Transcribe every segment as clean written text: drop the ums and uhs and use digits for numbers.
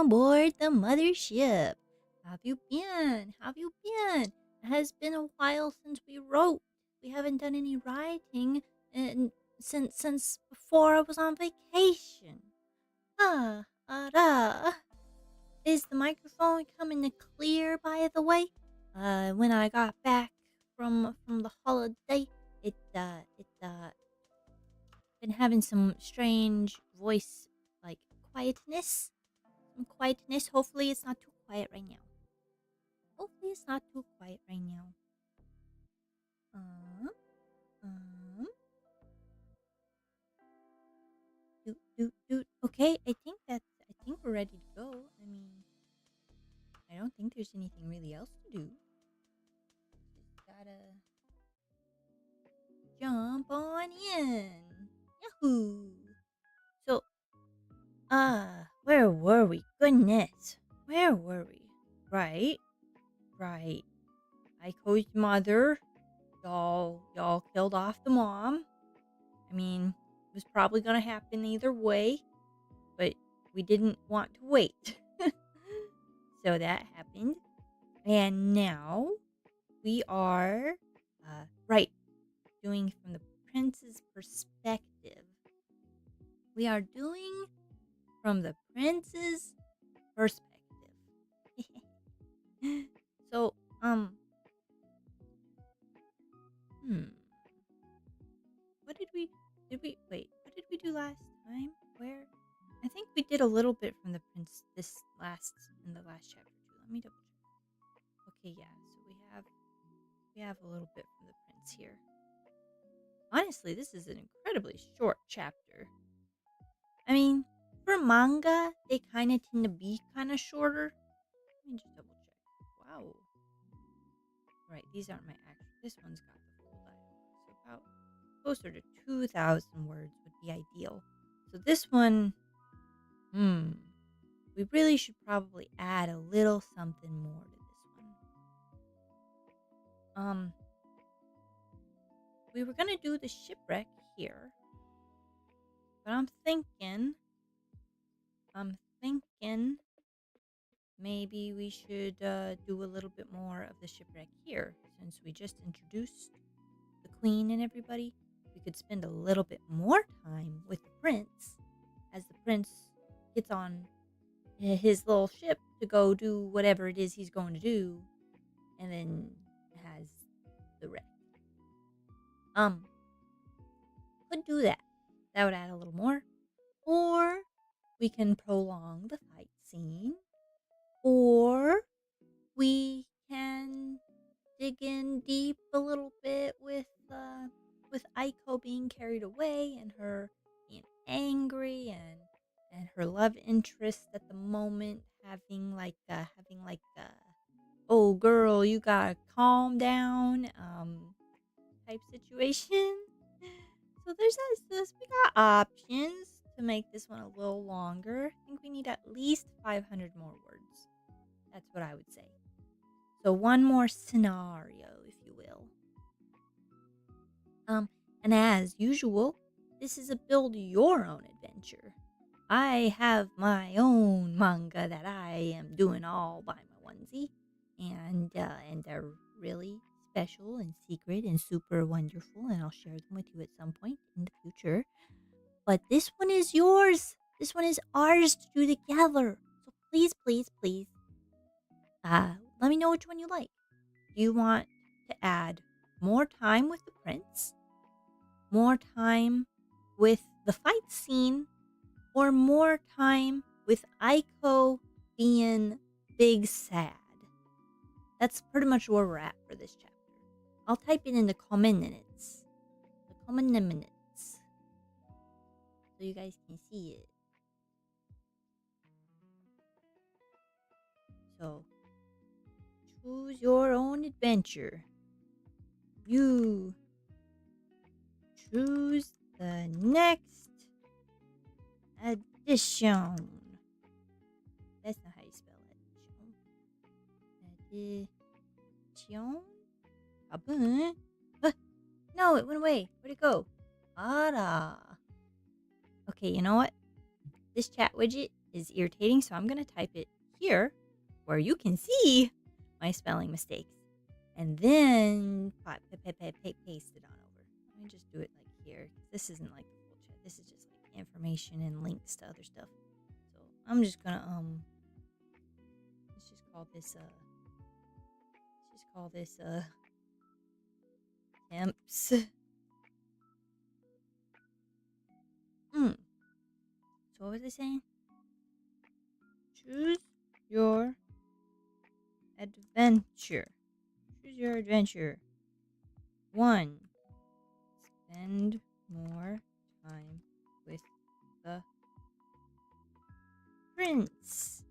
aboard the mothership. Have you been? Have you been? It has been a while since we wrote. We haven't done any writing and since before I was on vacation. Ah. Is the microphone coming to clear, by the way? When I got back from the holiday, it been having some strange voice, like quietness. Some quietness. Hopefully it's not too quiet right now. Hopefully it's not too quiet right now. Um, um, Okay, I think we're ready to go. I mean, I don't think there's anything really else to do. Just gotta jump on in. Yahoo! So, where were we? Goodness. Where were we? Right. Aiko's mother. Y'all killed off the mom. I mean, it was probably gonna happen either way, but we didn't want to wait. So that happened. And now we are, right, doing from the prince's perspective. We are doing from the prince's perspective. So, what did we do last time? Where? I think we did a little bit from the prince in the last chapter too. Let me double check. Okay, yeah. So we have a little bit from the prince here. Honestly, this is an incredibly short chapter. I mean, for manga, they kind of tend to be kind of shorter. Let me just double check. Wow. Right, these aren't my actual. This one's got the full dialogue. So about closer to 2,000 words would be ideal. So this one, we really should probably add a little something more to this one. We were gonna do the shipwreck here, but I'm thinking maybe we should do a little bit more of the shipwreck here, since we just introduced the queen and everybody. We could spend a little bit more time with the prince as the prince gets on his little ship to go do whatever it is he's going to do, and then has the wreck. Could do that. That would add a little more. Or we can prolong the fight scene. Or we can dig in deep a little bit with Aiko being carried away and her being angry and her love interest at the moment having oh girl, you gotta calm down type situation. So we got options to make this one a little longer. I think we need at least 500 more words. That's what I would say. So one more scenario, if you will. And as usual, this is a build your own adventure. I have my own manga that I am doing all by my onesie, and they're really special and secret and super wonderful, and I'll share them with you at some point in the future. But this one is yours. This one is ours to do together. So please, let me know which one you like. Do you want to add more time with the prince, more time with the fight scene, or more time with Aiko being big sad? That's pretty much where we're at for this chapter. I'll type it in the comment minutes. So you guys can see it. So, choose your own adventure. You choose the next edition. That's not how you spell it. Edition? No, it went away. Where'd it go? Ara. Okay, you know what? This chat widget is irritating, so I'm going to type it here where you can see my spelling mistakes. And then paste it on over. Let me just do it like here. This isn't like the full chat. This is just like information and links to other stuff. So I'm just gonna let's just call this temps. So what was I saying? Choose your adventure. Choose your adventure. 1. Spend more time with the prince.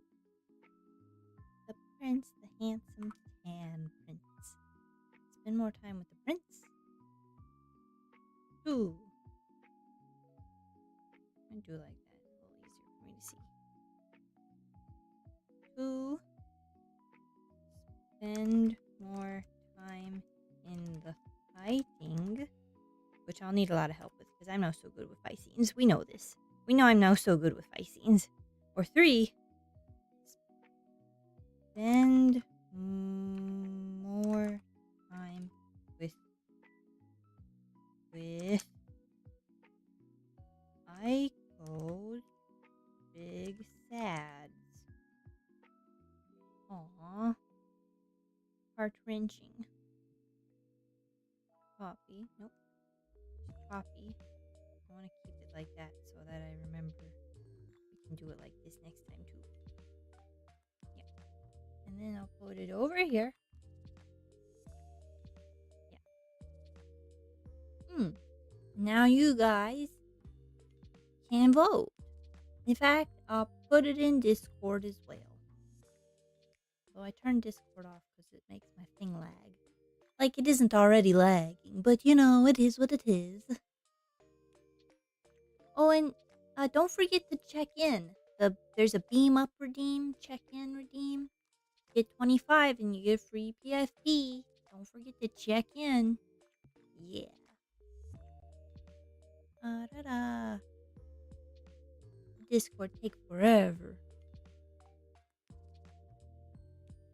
The prince, the handsome tan prince. Spend more time with the prince. 2. I'm gonna do it like that. It's a little easier for me to see. 2. Spend more time in the fighting, which I'll need a lot of help with because I'm not so good with fight scenes. We know this. We know I'm not so good with fight scenes. Or 3. Spend more time with Aiko's big sads. Aww. Heart-wrenching. Copy. Nope. Just copy. I want to keep it like that so that I remember we can do it like this next time too. Yeah. And then I'll put it over here. Yeah. Now you guys can vote. In fact, I'll put it in Discord as well. So I turned Discord off because it makes my thing lag. Like it isn't already lagging, but you know, it is what it is. Oh, and don't forget to check in. There's a beam up redeem, check in redeem. Get 25 and you get free PFP. Don't forget to check in. Yeah. Discord take forever.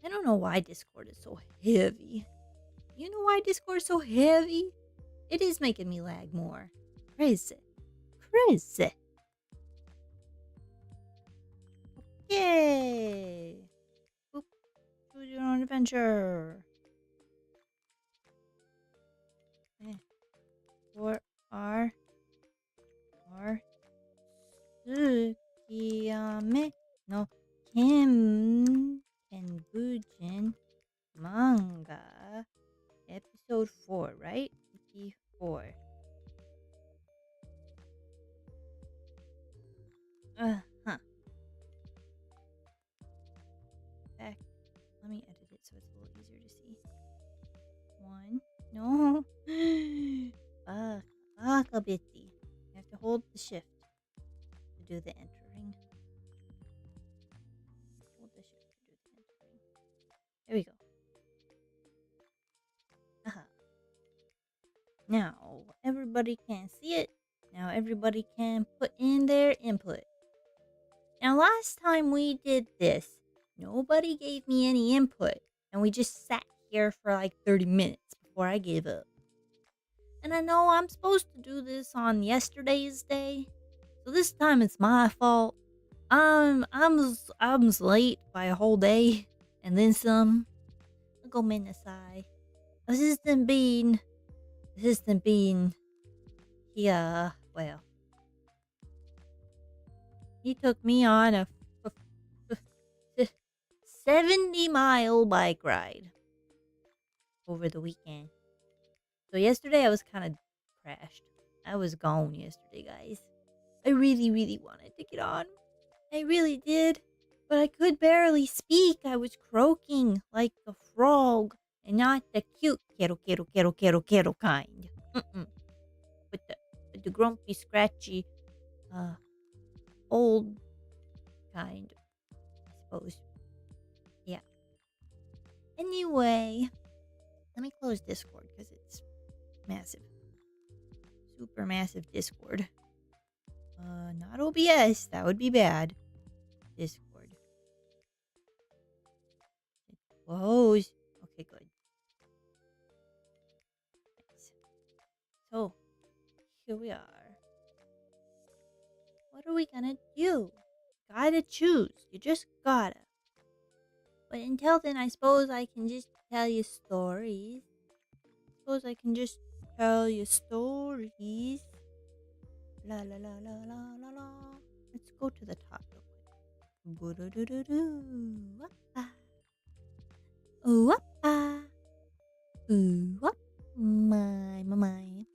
I don't know why Discord is so heavy. You know why Discord is so heavy? It is making me lag more. Crazy. Crazy. Yay! Boop. Choose your own adventure. For our Tsukiyame no Kenbujin Manga episode 4, right? 54. Huh. Back. Let me edit it so it's a little easier to see. 1. No. Bitsy. You have to hold the shift to do the entering. Hold the shift to do the entering. There we go. Now everybody can see it. Now everybody can put in their input. Now last time we did this, nobody gave me any input. And we just sat here for like 30 minutes before I gave up. And I know I'm supposed to do this on yesterday's day. So this time it's my fault. I'm late by a whole day. And then some. Go minasai. Assistant Bean, he took me on a 70-mile bike ride over the weekend. So yesterday I was kind of crashed. I was gone yesterday, guys. I really, really wanted to get on. I really did. But I could barely speak. I was croaking like a frog. And not the cute kero kind. But the grumpy, scratchy, old kind, I suppose. Yeah. Anyway, let me close Discord because it's massive. Super massive Discord. Not OBS. That would be bad. Discord. Close. Okay, good. Nice. So, here we are. What are we gonna do? Gotta choose. You just gotta. But until then, I suppose I can just tell you stories. La la la la la la la. Let's go to the top real quick. Boo-doo-doo-doo-doo. Wappa. Ooh, wappa. Ooh, wap. My buddy.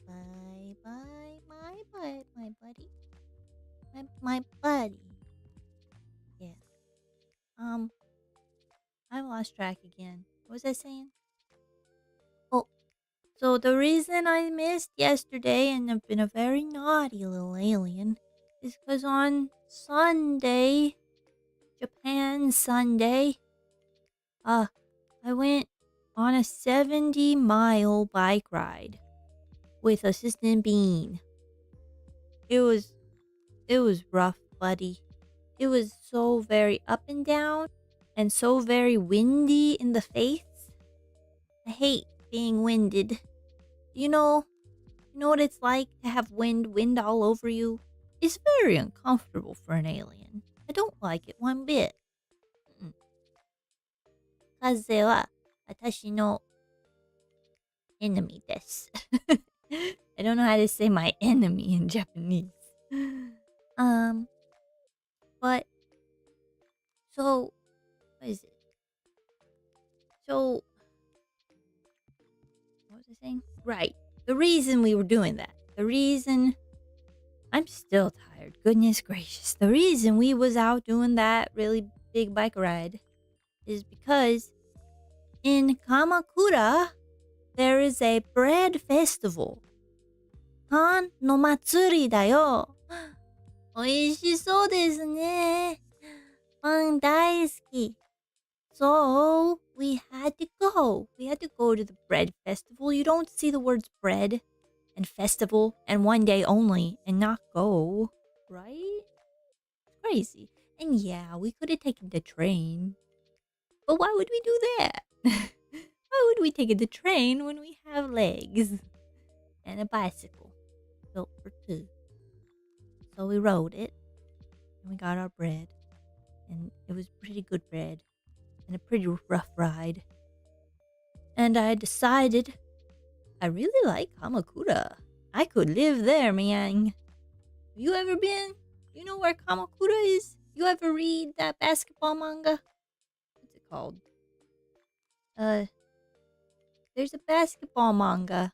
My buddy. Yeah. I lost track again. What was I saying? Oh, so the reason I missed yesterday and I've been a very naughty little alien is because on Sunday, Japan Sunday, I went on a 70-mile bike ride with Assistant Bean. It was rough, buddy. It was so very up and down and so very windy in the face. I hate being winded. You know what it's like to have wind all over you? It's very uncomfortable for an alien. I don't like it one bit. 風は私の enemy です。I don't know how to say my enemy in Japanese. But so what is it? So what was I saying? Right. The reason we were doing that. The reason I'm still tired. Goodness gracious. The reason we was out doing that really big bike ride is because in Kamakura there is a bread festival. Han no matsuri da yo. 美味しそうですね。パン大好き。So, we had to go. We had to go to the bread festival. You don't see the words bread and festival and one day only and not go, right? It's crazy. And yeah, we could have taken the train. But why would we do that? Why would we take the train when we have legs and a bicycle built for two? So we rode it, and we got our bread, and it was pretty good bread, and a pretty rough ride. And I decided I really like Kamakura. I could live there, man. Have you ever been? You know where Kamakura is? You ever read that basketball manga? What's it called? There's a basketball manga.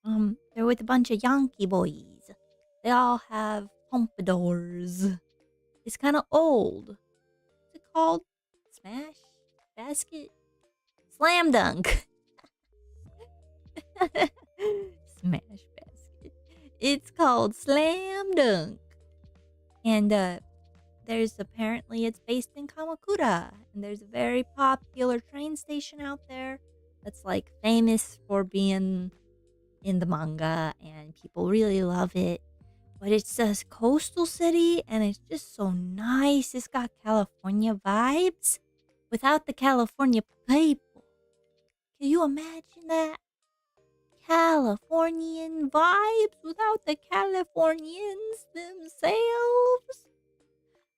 They're with a bunch of Yankee boys. They all have pompadours. It's kind of old. What's it called? Smash? Basket? Slam dunk. Smash basket. It's called Slam Dunk. And it's based in Kamakura. And there's a very popular train station out there that's like famous for being in the manga. And people really love it. But it's a coastal city and it's just so nice. It's got California vibes without the California people. Can you imagine that? Californian vibes without the Californians themselves.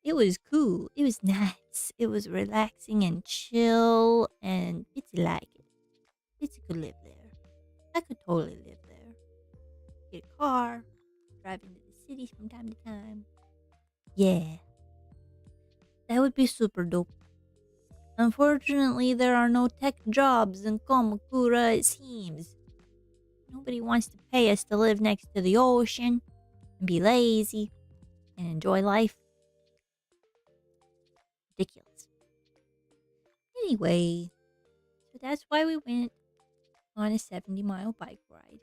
It was cool. It was nice. It was relaxing and chill, and Bitsy like it. Bitsy could live there. I could totally live there. Get a car, drive into the city from time to time. Yeah. That would be super dope. Unfortunately, there are no tech jobs in Kamakura, it seems. Nobody wants to pay us to live next to the ocean and be lazy and enjoy life. Ridiculous. Anyway, so that's why we went on a 70-mile bike ride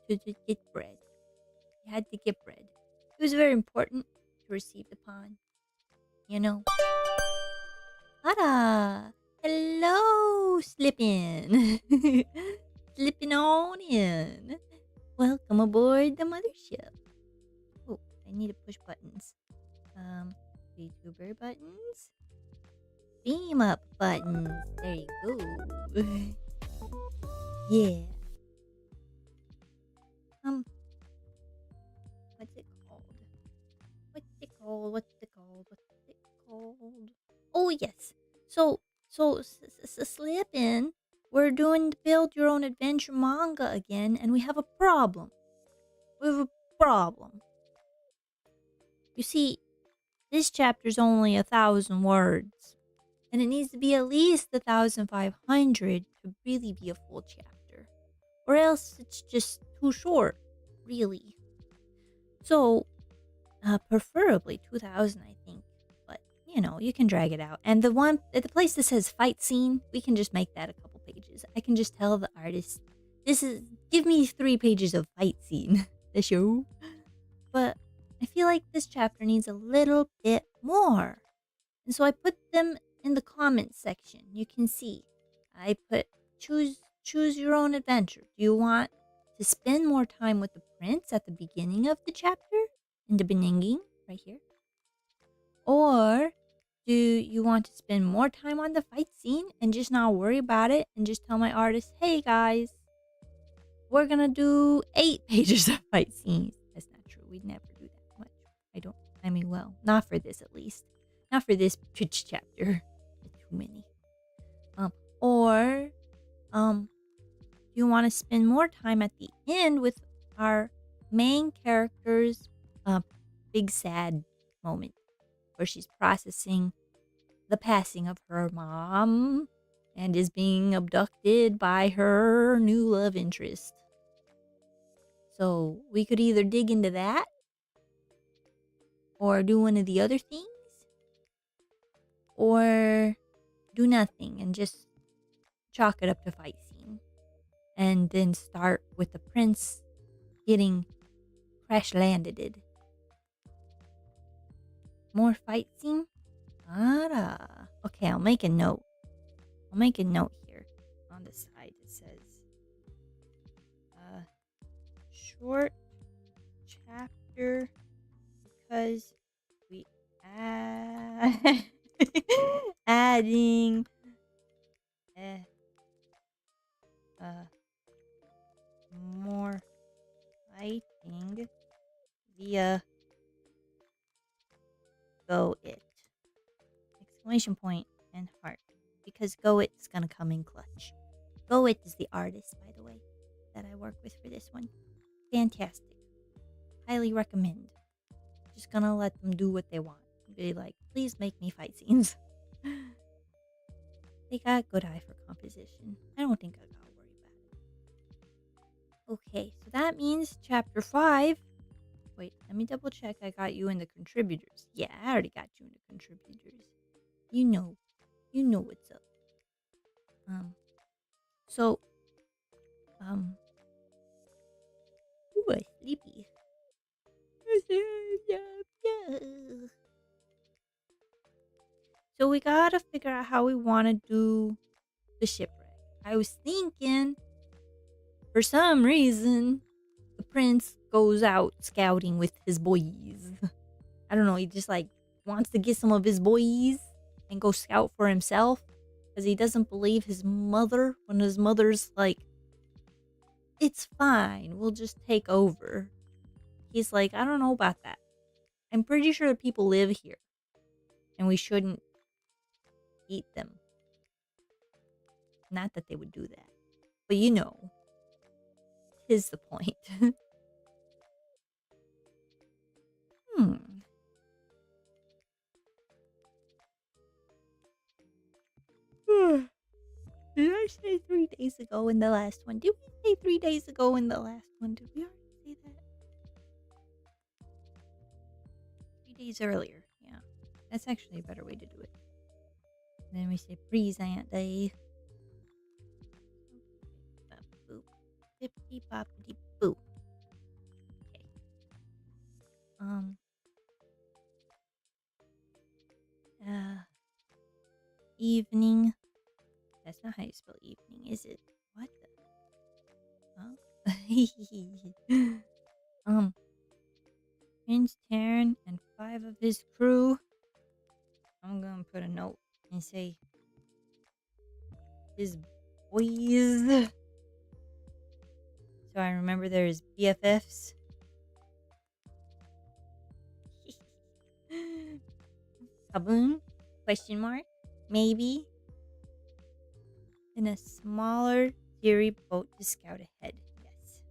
to get bread. We had to get bread. It was very important to receive the pawn. You know. Ara! Hello, Slippin'. Slipping on in. Welcome aboard the mothership. Oh, I need to push buttons. VTuber buttons. Beam up buttons. There you go. Yeah. What's it called? What's it called? What's it called? What's it called? Oh yes. So slip in. We're doing the build your own adventure manga again, and we have a problem. We have a problem. You see, this chapter's only 1,000 words, and it needs to be at least 1,500 to really be a full chapter, or else it's just too short, really. So, preferably 2,000, I think. But you know, you can drag it out. And the place that says fight scene, we can just make that a couple pages. I can just tell the artist, give me 3 pages of fight scene. The show. But I feel like this chapter needs a little bit more. And so I put them in the comments section. You can see. I put choose your own adventure. Do you want to spend more time with the prince at the beginning of the chapter? In the beginning, right here? Or do you want to spend more time on the fight scene and just not worry about it and just tell my artist, hey guys, we're gonna do 8 pages of fight scenes. That's not true. We'd never do that much. Well, not for this at least. Not for this pitch chapter. Too many. Or you want to spend more time at the end with our main character's big sad moment where she's processing the passing of her mom and is being abducted by her new love interest. So we could either dig into that or do one of the other things or do nothing and just chalk it up to fight scene and then start with the prince getting crash landed. More fight scene? Okay, I'll make a note. Here on the side that says short chapter because we adding more fighting via Go It! Exclamation point and heart. Because Go It's gonna come in clutch. Go It is the artist, by the way, that I work with for this one. Fantastic. Highly recommend. Just gonna let them do what they want. Be like, please make me fight scenes. They got good eye for composition. I don't think I gotta worry about it. Okay, so that means chapter 5. Wait, let me double check I got you in the contributors. Yeah, I already got you in the contributors. You know what's up. Ooh, I'm sleepy. So we gotta figure out how we want to do the shipwreck. I was thinking, for some reason, the prince goes out scouting with his boys. I don't know, he just like wants to get some of his boys and go scout for himself because he doesn't believe his mother when his mother's like, it's fine, we'll just take over. He's like, I don't know about that. I'm pretty sure the people live here and we shouldn't eat them. Not that they would do that, but you know, 'tis the point. Did I say 3 days ago in the last one? Did we say 3 days ago in the last one? Did we already say that? 3 days earlier. Yeah. That's actually a better way to do it. And then we say present day. Boop. Bippity boppity boop. Okay. Evening. That's not how you spell evening, is it? What the? Huh? Prince Taryn and 5 of his crew I'm gonna put a note and say his boys. So I remember there's BFFs. Kaboom? Question mark? Maybe. In a smaller theory boat to scout ahead. Yes.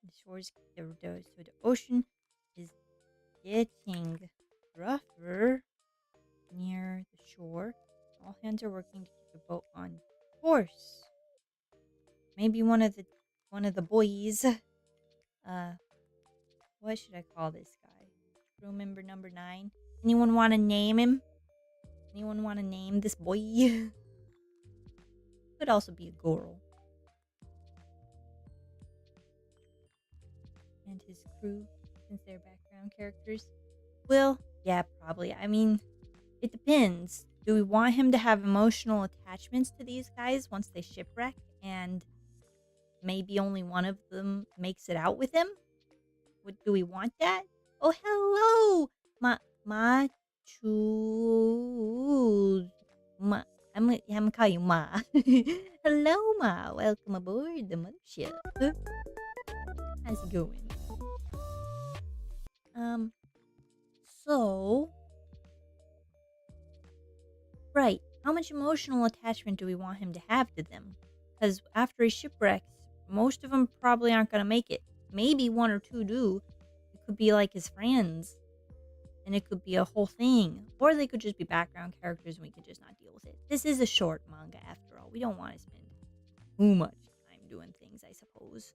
The shores, so the ocean is getting rougher near the shore. All hands are working to keep the boat on course. Maybe one of the boys. What should I call this guy? Crew member number 9. Anyone want to name him? Anyone want to name this boy? Could also be a girl. And his crew, since they're background characters. Well, yeah, probably. I mean, it depends. Do we want him to have emotional attachments to these guys once they shipwreck and maybe only one of them makes it out with him? Do we want that? Oh, hello! Ma Choo. I'm gonna call you Ma. Hello, Ma. Welcome aboard the mothership. How's it going? So... Right. How much emotional attachment do we want him to have to them? Because after he shipwrecks, most of them probably aren't going to make it. Maybe 1 or 2 do. It could be like his friends. And it could be a whole thing. Or they could just be background characters and we could just not deal with it. This is a short manga after all. We don't want to spend too much time doing things, I suppose.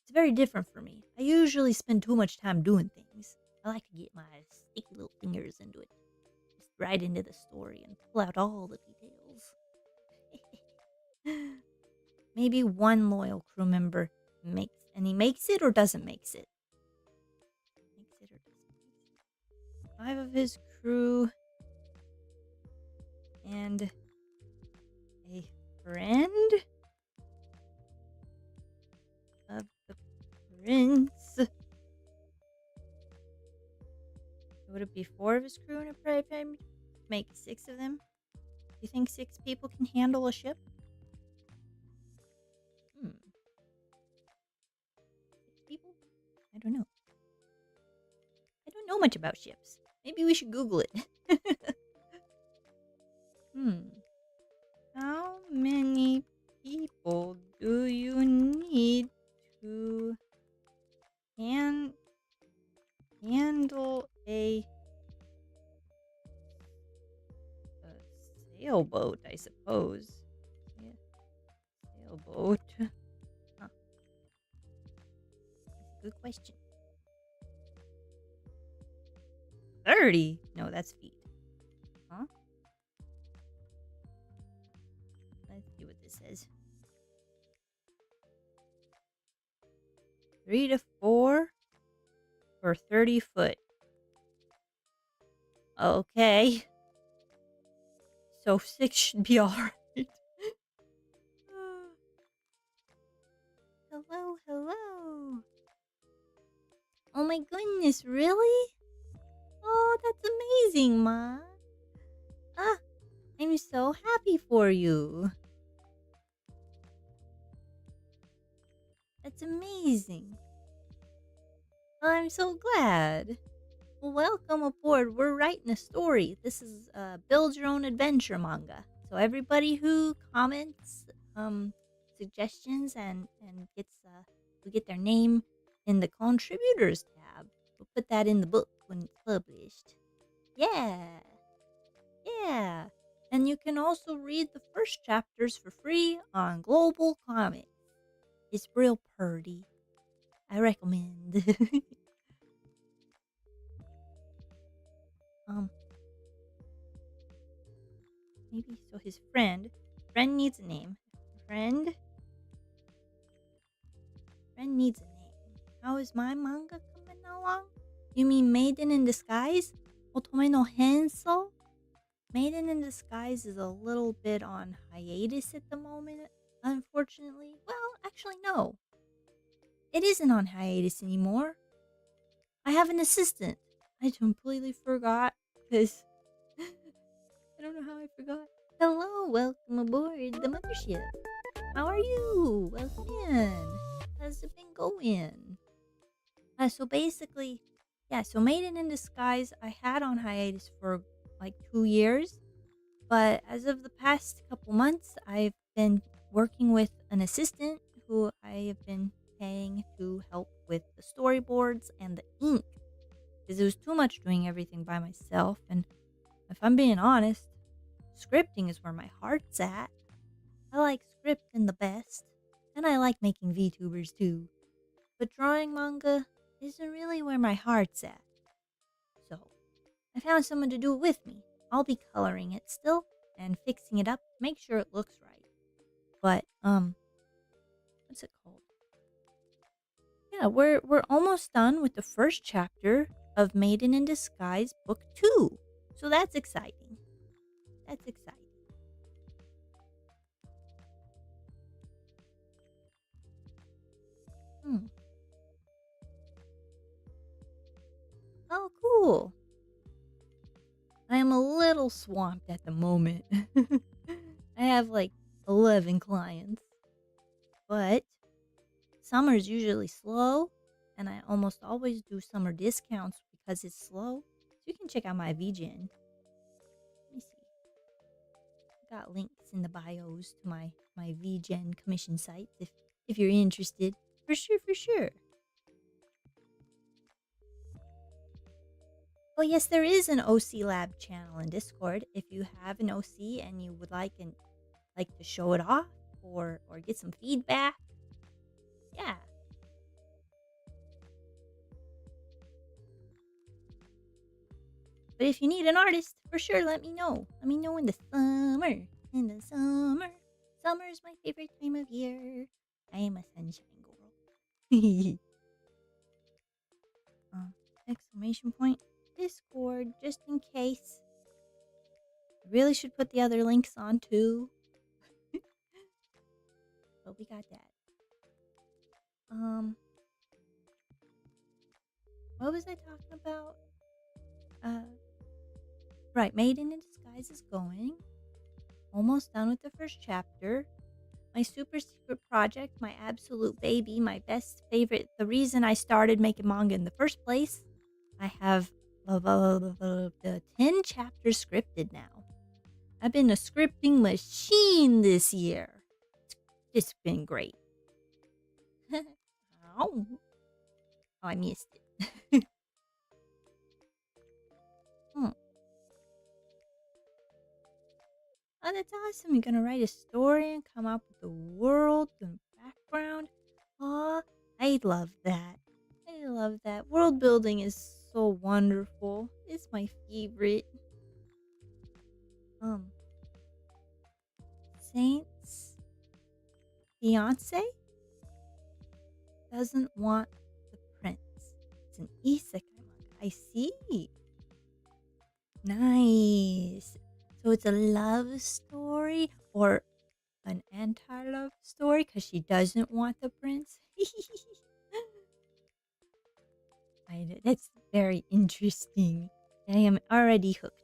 It's very different for me. I usually spend too much time doing things. I like to get my sticky little fingers into it. Right into the story and pull out all the details. Maybe 1 loyal crew member makes it or doesn't make it. Makes it or doesn't make it. 5 of his crew and a friend of the prince. Would it be 4 of his crew and a private? Make 6 of them? Do you think 6 people can handle a ship? 6 people? I don't know. I don't know much about ships. Maybe we should Google it. How many people do you need to handle a sailboat, I suppose. Yeah. Sailboat. Huh. That's a good question. 30? No, that's feet. Huh? Let's see what this says. 3 to 4 for 30 foot. Okay. So 6 should be alright. Hello, hello. Oh my goodness, really? Oh, that's amazing, Ma. I'm so happy for you. That's amazing. I'm so glad. Well, welcome aboard. We're writing a story. This is build your own adventure manga. So everybody who comments suggestions and gets we get their name in the contributors tab. We'll put that in the book when it's published. Yeah. Yeah. And you can also read the first chapters for free on Global Comics. It's real purty. I recommend. Maybe so his friend needs a name. Friend needs a name. How is my manga coming along? You mean Maiden in Disguise? Otome no Henso? Maiden in Disguise is a little bit on hiatus at the moment, unfortunately. Well, actually no. It isn't on hiatus anymore. I have an assistant. I completely forgot because I don't know how I forgot. Hello, welcome aboard the mothership. How are you? Welcome in. How's it been going? So basically, yeah, so Maiden in Disguise, I had on hiatus for like 2 years, but as of the past couple months, I've been working with an assistant who I have been paying to help with the storyboards and the ink because it was too much doing everything by myself. And if I'm being honest, scripting is where my heart's at. I like scripting the best, and I like making VTubers too. But drawing manga isn't really where my heart's at. So, I found someone to do it with me. I'll be coloring it still and fixing it up to make sure it looks right. But what's it called? Yeah, we're almost done with the first chapter of Maiden in Disguise Book 2. So that's exciting. That's exciting. Hmm. Oh, cool. I am a little swamped at the moment. I have like 11 clients, but summer's usually slow, and I almost always do summer discounts because it's slow. So you can check out my VGen. Let me see. I got links in the bios to my VGen commission sites if you're interested. For sure, for sure. Oh yes, there is an OC Lab channel in Discord. If you have an OC and you would like to show it off or get some feedback, yeah. But if you need an artist, for sure, let me know. Let me know in the summer. In the summer. Summer is my favorite time of year. I am a sunshine girl. Exclamation point. Discord, just in case. I really should put the other links on too. But we got that. What was I talking about? Right, Maiden in Disguise is going. Almost done with the first chapter. My super secret project, my absolute baby, my best favorite, the reason I started making manga in the first place. I have the 10 chapters scripted now. I've been a scripting machine this year. It's been great. Ow. Oh, I missed it. Hmm. Oh, that's awesome. You're gonna write a story and come up with the world and background. Aw, I love that. I love that. World building is so wonderful. It's my favorite. Saint's fiance doesn't want the prince. It's an isekai manga. I see. Nice. So it's a love story or an anti-love story because she doesn't want the prince. That's very interesting. I am already hooked.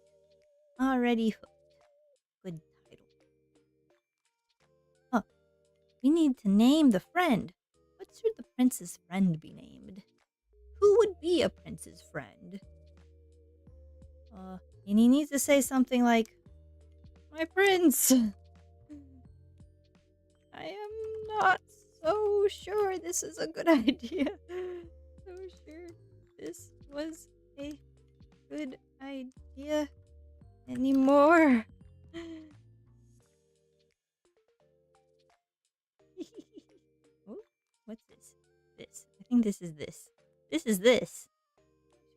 Already hooked. Good title. Huh. We need to name the friend. What should the prince's friend be named? Who would be a prince's friend? And he needs to say something like, "My prince." I am not so sure this is a good idea. So sure this was a good idea anymore. Oh, what's this? This. I think this is this. This is this.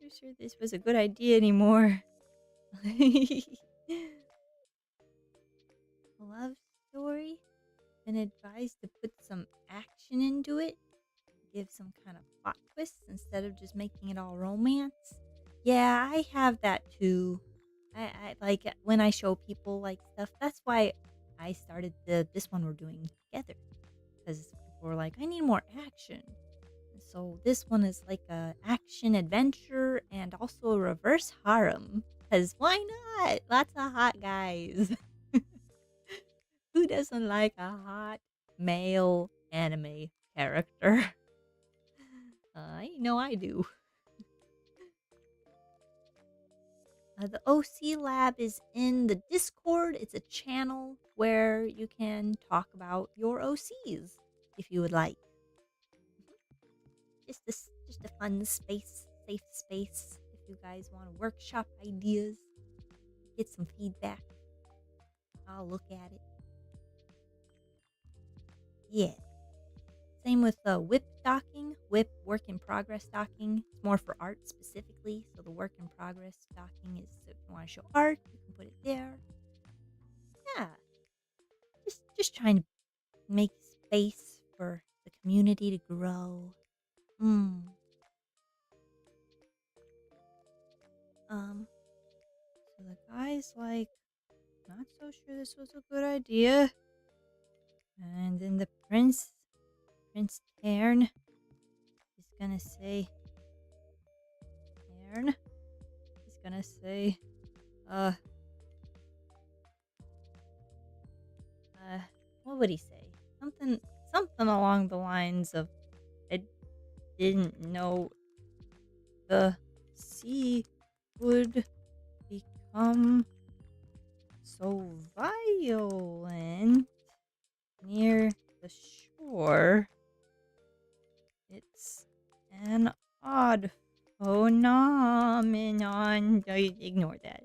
I'm so sure this was a good idea anymore. Love story? Been advised to put some action into it. Give some kind of plot twist instead of just making it all romance. Yeah, I have that too. I like it when I show people like stuff. That's why I started this one we're doing together because people were like, I need more action. So this one is like a action adventure and also a reverse harem. Cause why not? Lots of hot guys. Who doesn't like a hot male anime character? I know I do. The OC Lab is in the Discord. It's a channel where you can talk about your OCs if you would like. Just a fun space, safe space. If you guys want to workshop ideas, get some feedback, I'll look at it. Yeah. Same with whip docking. Whip work in progress docking. It's more for art specifically. So the work in progress docking is if you want to show art, you can put it there. Yeah. Just trying to make space for the community to grow. So the guy's like, not so sure this was a good idea. And then the Prince Tern is gonna say, what would he say? Something along the lines of, I didn't know the sea would become so violent near the shore. It's an odd phenomenon. Ignore that.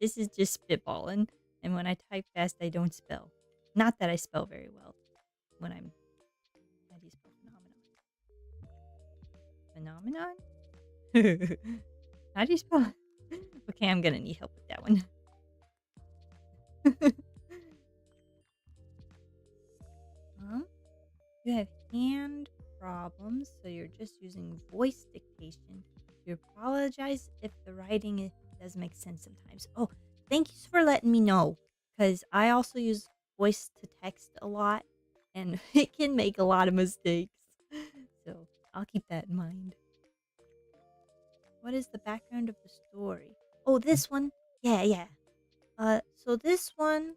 This is just spitballing. And when I type fast, I don't spell. Not that I spell very well. When I'm, how do you spell phenomenon? Phenomenon? How do you spell? Okay, I'm gonna need help with that one. You have hand problems, so you're just using voice dictation. You apologize if the writing does make sense sometimes. Oh, thank you for letting me know, because I also use voice to text a lot, and it can make a lot of mistakes. So I'll keep that in mind. What is the background of the story? Oh, this one? Yeah. So this one,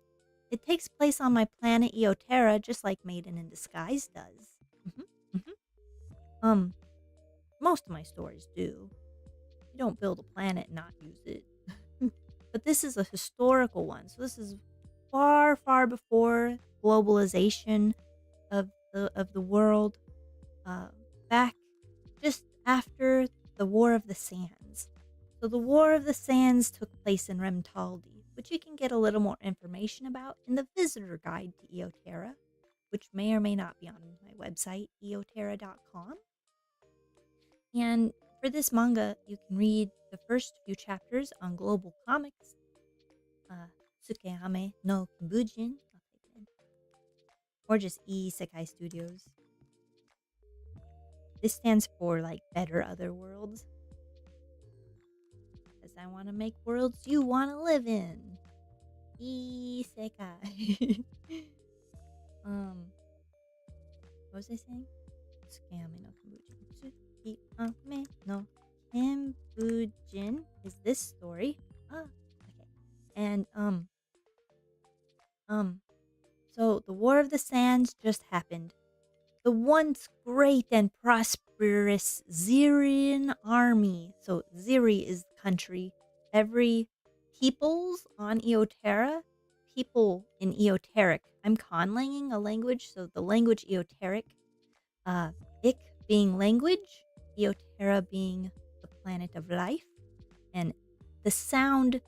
it takes place on my planet Eoterra, just like Maiden in Disguise does. Most of my stories do. You don't build a planet and not use it. But this is a historical one, so this is far, far before globalization of the world. Back just after the War of the Sands. So the War of the Sands took place in Remtaldi, which you can get a little more information about in the visitor guide to Eoterra, which may or may not be on my website, eoterra.com. And for this manga, you can read the first few chapters on Global Comics, Tsukehame no Kimbujin, I'll type it in, or just iiSekai Studios. This stands for like Better Other Worlds, because I want to make worlds you want to live in. iiSekai. What was I saying? Tsukehame no Kimbujin. Tsukehame no Kimbujin is this story. Okay. And so the War of the Sands just happened. The once great and prosperous Zirian army. So Ziri is the country. Every peoples on Eoterra, people in Eoteric. I'm conlanging a language, so the language Eoteric. Ik being language, Eoterra being the planet of life, and the sound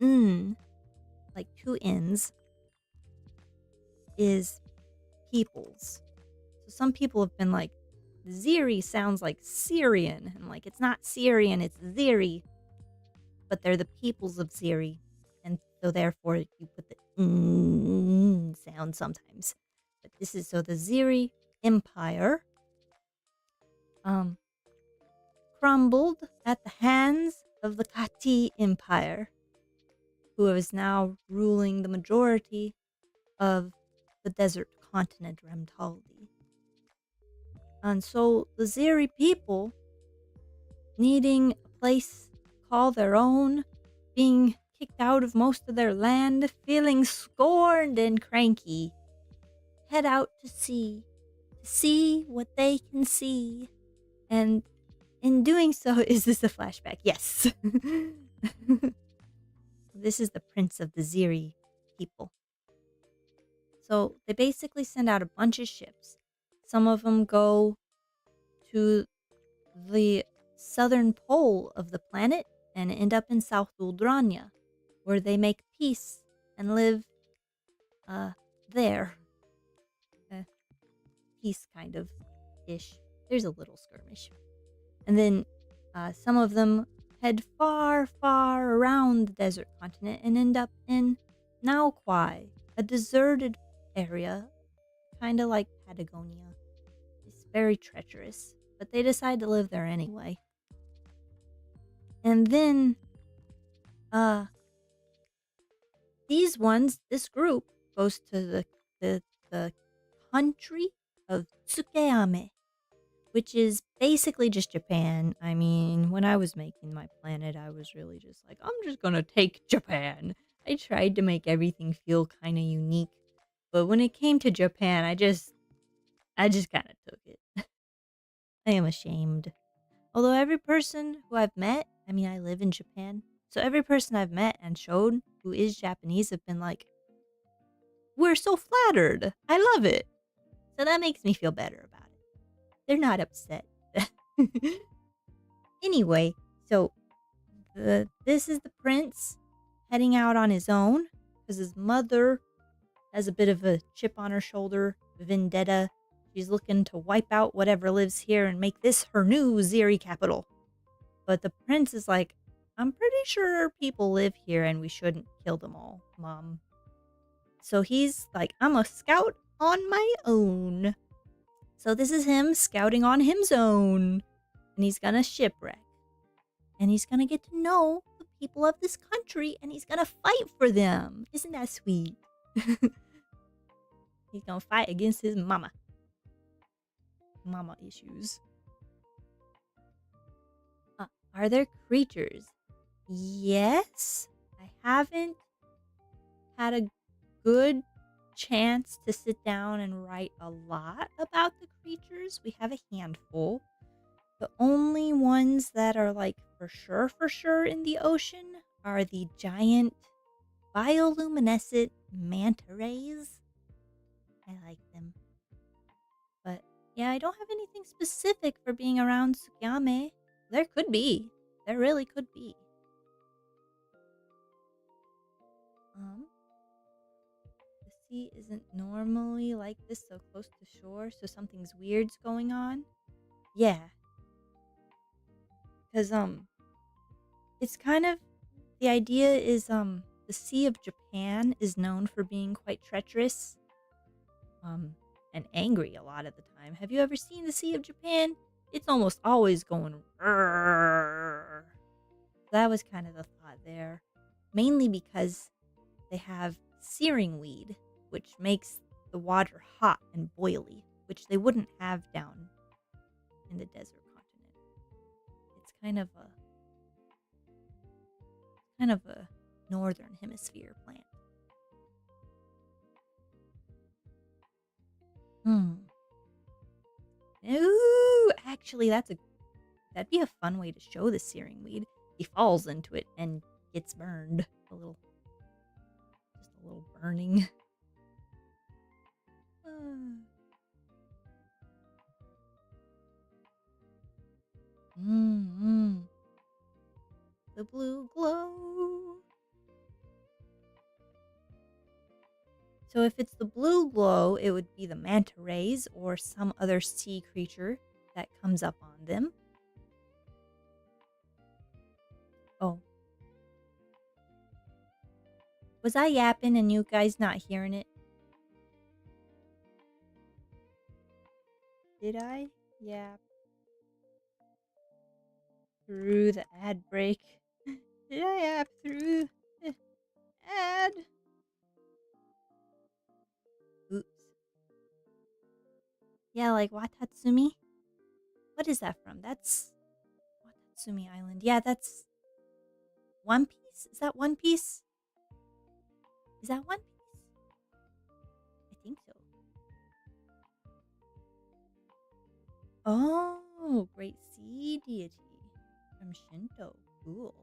n, like two n's, is peoples. So some people have been like, Ziri sounds like Syrian. And like, it's not Syrian, it's Ziri. But they're the peoples of Ziri. And so therefore you put the sound sometimes. But this is, so the Ziri Empire crumbled at the hands of the Kati Empire, who is now ruling the majority of the desert continent Remtaldi. And so the Ziri people, needing a place to call their own, being kicked out of most of their land, feeling scorned and cranky, head out to see what they can see. And in doing so, is this a flashback? Yes. This is the prince of the Ziri people. So they basically send out a bunch of ships. Some of them go to the southern pole of the planet and end up in South Uldrania, where they make peace and live there. Peace kind of ish. There's a little skirmish. And then some of them head far, far around the desert continent and end up in Nauquai, a deserted area, kind of like Patagonia. It's very treacherous, but they decide to live there anyway. And then, this group goes to the country of Tsukeame, which is basically just Japan. I mean, when I was making my planet, I was really just like, I'm just gonna take Japan. I tried to make everything feel kind of unique, but when it came to Japan, I just kind of took it. I am ashamed. Although every person who I've met, I mean, I live in Japan, so every person I've met and showed who is Japanese have been like, we're so flattered. I love it. So that makes me feel better about it. They're not upset. Anyway, so this is the prince heading out on his own because his mother has a bit of a chip on her shoulder, vendetta. She's looking to wipe out whatever lives here and make this her new Ziri capital. But the prince is like, I'm pretty sure people live here and we shouldn't kill them all, Mom. So he's like, I'm a scout on my own. So this is him scouting on his own. And he's gonna shipwreck. And he's gonna get to know the people of this country and he's gonna fight for them. Isn't that sweet? He's gonna fight against his mama. Mama issues. Are there creatures? Yes. I haven't had a good chance to sit down and write a lot about the creatures. We have a handful. The only ones that are like for sure in the ocean are the giant bioluminescent manta rays. I like them. But yeah, I don't have anything specific for being around Tsukiyame. There could be. There really could be. The sea isn't normally like this so close to shore, so something's weird's going on. Yeah. Because, it's kind of, the idea is, the Sea of Japan is known for being quite treacherous, and angry a lot of the time. Have you ever seen the Sea of Japan? It's almost always going, "Rrrr." That was kind of the thought there. Mainly because they have searing weed, which makes the water hot and boily, which they wouldn't have down in the desert continent. It's kind of a northern hemisphere plant. Ooh, actually, that'd be a fun way to show the searing weed. He falls into it and gets burned. Just a little burning. The blue glow. So if it's the blue glow, it would be the manta rays or some other sea creature that comes up on them. Oh. Was I yapping and you guys not hearing it? Did I yap through the ad break? Did I yap through the ad? Oops. Yeah, like Watatsumi. What is that from? That's Watatsumi Island. Yeah, that's One Piece. Is that One Piece? Is that One Piece? I think so. Oh, great sea deity from Shinto. Cool.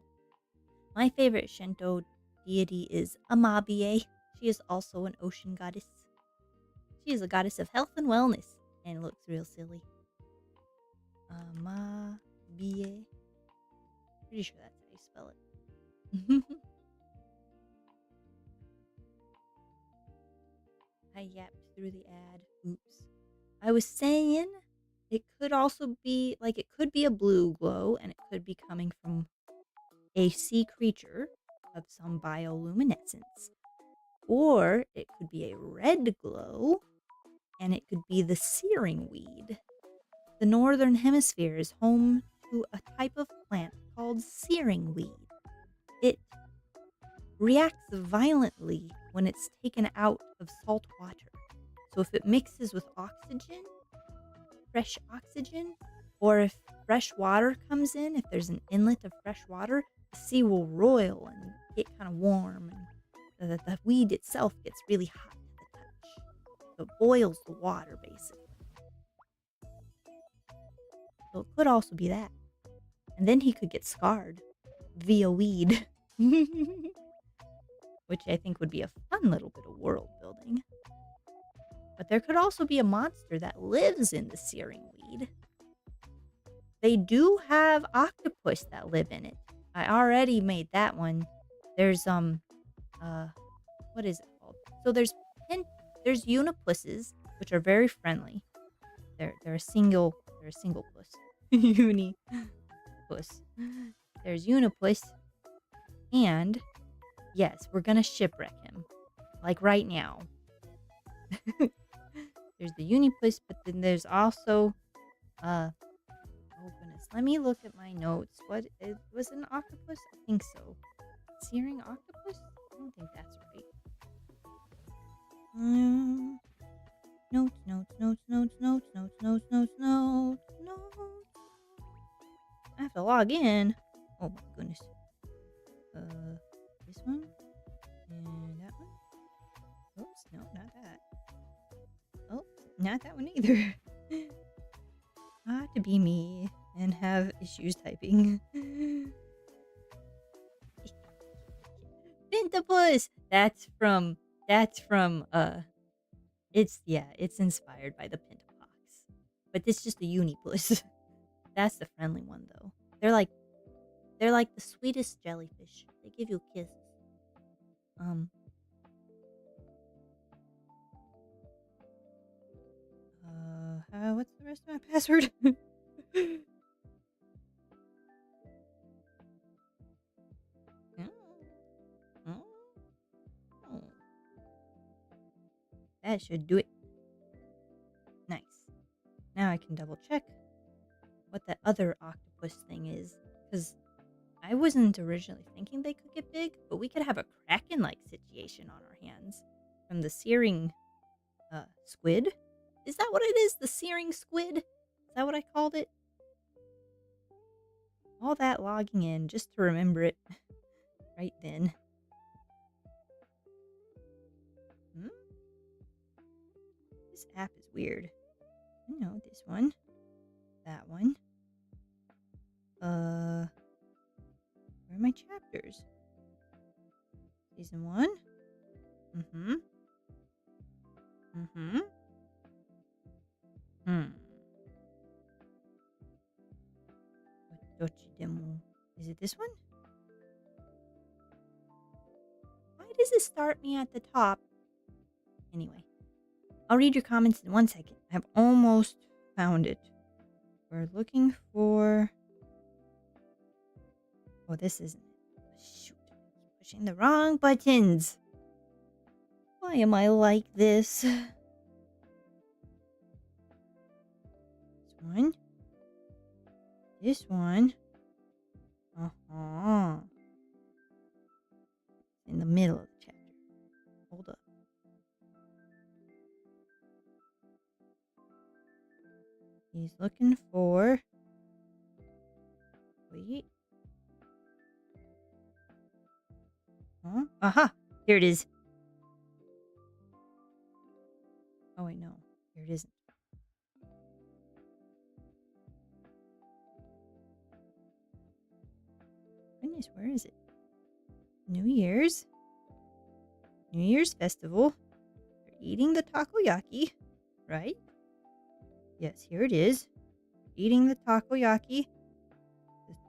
My favorite Shinto deity is Amabie. She is also an ocean goddess. She is a goddess of health and wellness, and looks real silly. Amabie. Pretty sure that's how you spell it. I yapped through the ad. Oops. I was saying it could also be like it could be a blue glow, and it could be coming from a sea creature of some bioluminescence. Or it could be a red glow, and it could be the searing weed. The northern hemisphere is home to a type of plant called searing weed. It reacts violently when it's taken out of salt water. So if it mixes with oxygen, fresh oxygen, or if fresh water comes in, if there's an inlet of fresh water, the sea will roil and get kind of warm, and the weed itself gets really hot to the touch. So it boils the water, basically. So it could also be that. And then he could get scarred via weed. Which I think would be a fun little bit of world building. But there could also be a monster that lives in the searing weed. They do have octopus that live in it. I already made that one. There's what is it called? So there's unipuses, which are very friendly. They're a single puss. Uni puss. There's unipus, and yes, we're gonna shipwreck him, like right now. There's the unipus, but then there's also oh goodness, let me look at my notes. What it was an octopus? I think so. Searing octopus? I don't think that's right. Notes. I have to log in. Oh my goodness. This one and that one. Oops, no, not that. Oh, not that one either. To be me and have issues typing. Vintapus! That's from it's inspired by the Pentapox. But it's just a unipus. That's the friendly one though. They're like the sweetest jellyfish. They give you kisses. What's the rest of my password? That should do it. Nice. Now I can double check what that other octopus thing is, because I wasn't originally thinking they could get big, but we could have a Kraken-like situation on our hands from the searing squid. Is that what it is? The searing squid? Is that what I called it? All that logging in just to remember it right then. This app is weird. I know this one. That one. Where are my chapters? Season 1? Demo. Is it this one? Why does it start me at the top? Anyway, I'll read your comments in 1 second. I've almost found it. We're looking for... Oh, this isn't it. Shoot. Pushing the wrong buttons. Why am I like this? This one. This one. In the middle of the chapter. Hold up. He's looking for... Wait. Huh? Aha! Here it is. Oh, wait, no. Here it isn't. Goodness, where is it? New Year's festival. They're eating the takoyaki, right? Yes, here it is. Eating the takoyaki.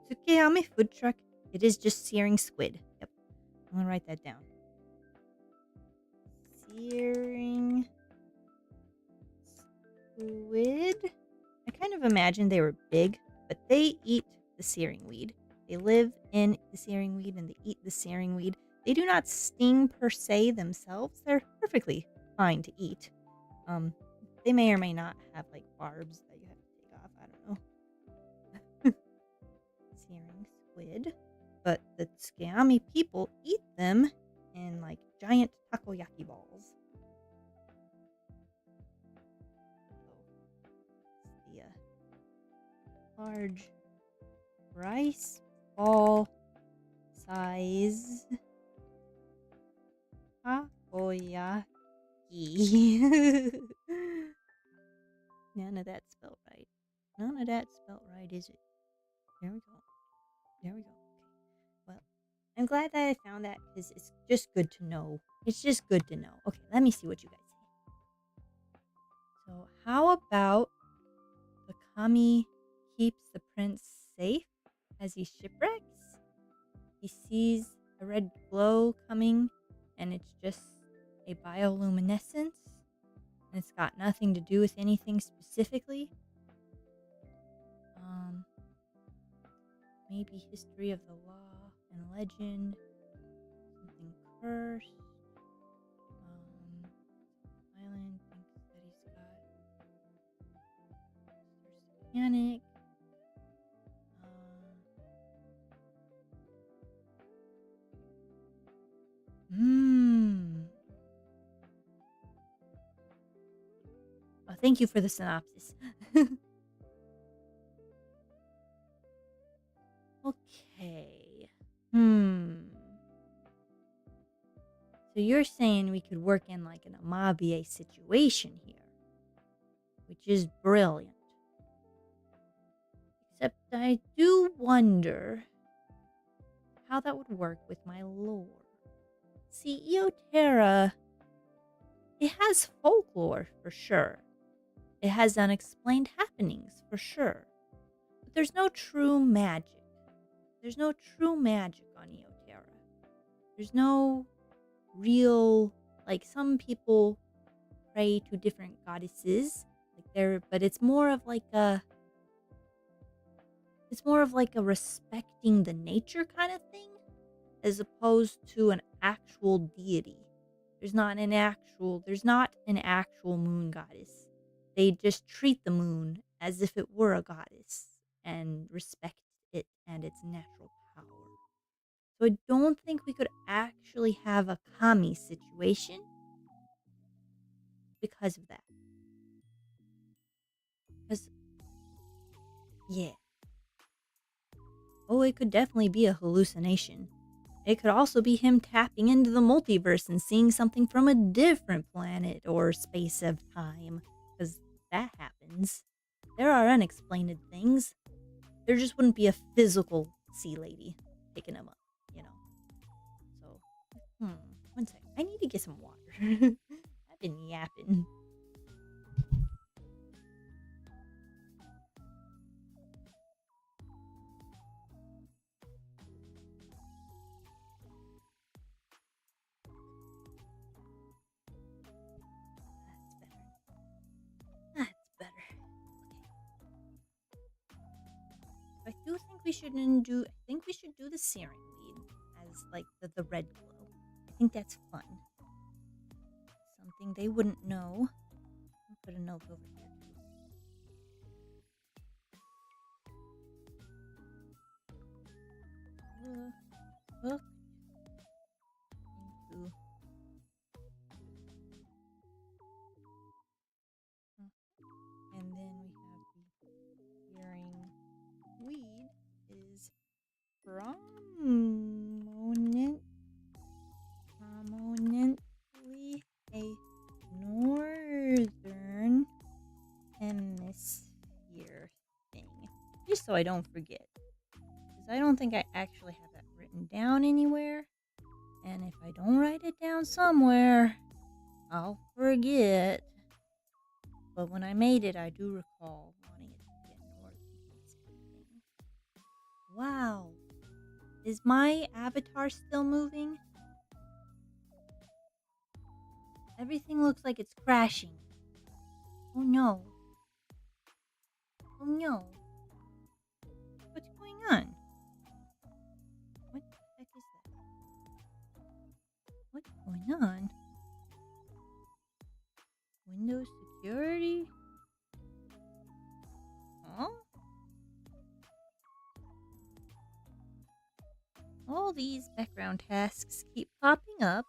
The Tsukeyame food truck. It is just searing squid. Yep. I'm gonna write that down. Searing squid. I kind of imagined they were big, but they eat the searing weed. They live in the searing weed and they eat the searing weed. They do not sting per se themselves. They're perfectly fine to eat. They may or may not have like barbs that you have to take off. I don't know. Searing squid. But the Tsukeyame people eat them in like giant takoyaki balls. So, the large rice ball size takoyaki. None of that's spelled right. None of that's spelled right, is it? There we go. There we go. Okay. Well, I'm glad that I found that because it's just good to know. It's just good to know. Okay, let me see what you guys say. So, how about the kami keeps the prince safe as he shipwrecks? He sees a red glow coming, and it's just a bioluminescence. And it's got nothing to do with anything specifically. Maybe history of the law and legend. Something cursed. Island thinks that he's got satanic. Oh, thank you for the synopsis. Okay. So you're saying we could work in like an Amabie situation here, which is brilliant. Except I do wonder how that would work with my lore. See, Eoterra, it has folklore for sure. It has unexplained happenings for sure. But there's no true magic. There's no true magic on Eoterra. There's no real, like, some people pray to different goddesses, but it's more of like a respecting the nature kind of thing, as opposed to an actual deity. There's not an actual moon goddess. They just treat the moon as if it were a goddess and respect it and its natural power. So I don't think we could actually have a kami situation because of that. Because, yeah. Oh, it could definitely be a hallucination. It could also be him tapping into the multiverse and seeing something from a different planet or space of time. Because that happens. There are unexplained things. There just wouldn't be a physical sea lady picking him up, you know. So, one sec. I need to get some water. I've been yapping. That's better. Okay. I think we should do the searing weed as like the red glow. I think that's fun. Something they wouldn't know. I'll put a note over here too. Look into and then we have prominently a northern hemisphere thing. Just so I don't forget. Because I don't think I actually have that written down anywhere. And if I don't write it down somewhere, I'll forget. But when I made it, I do recall wanting it to be a northern hemisphere thing. Wow. Is my avatar still moving? Everything looks like it's crashing. Oh no. Oh no. What's going on? What the heck is that? What's going on? Windows security? Huh? All these background tasks keep popping up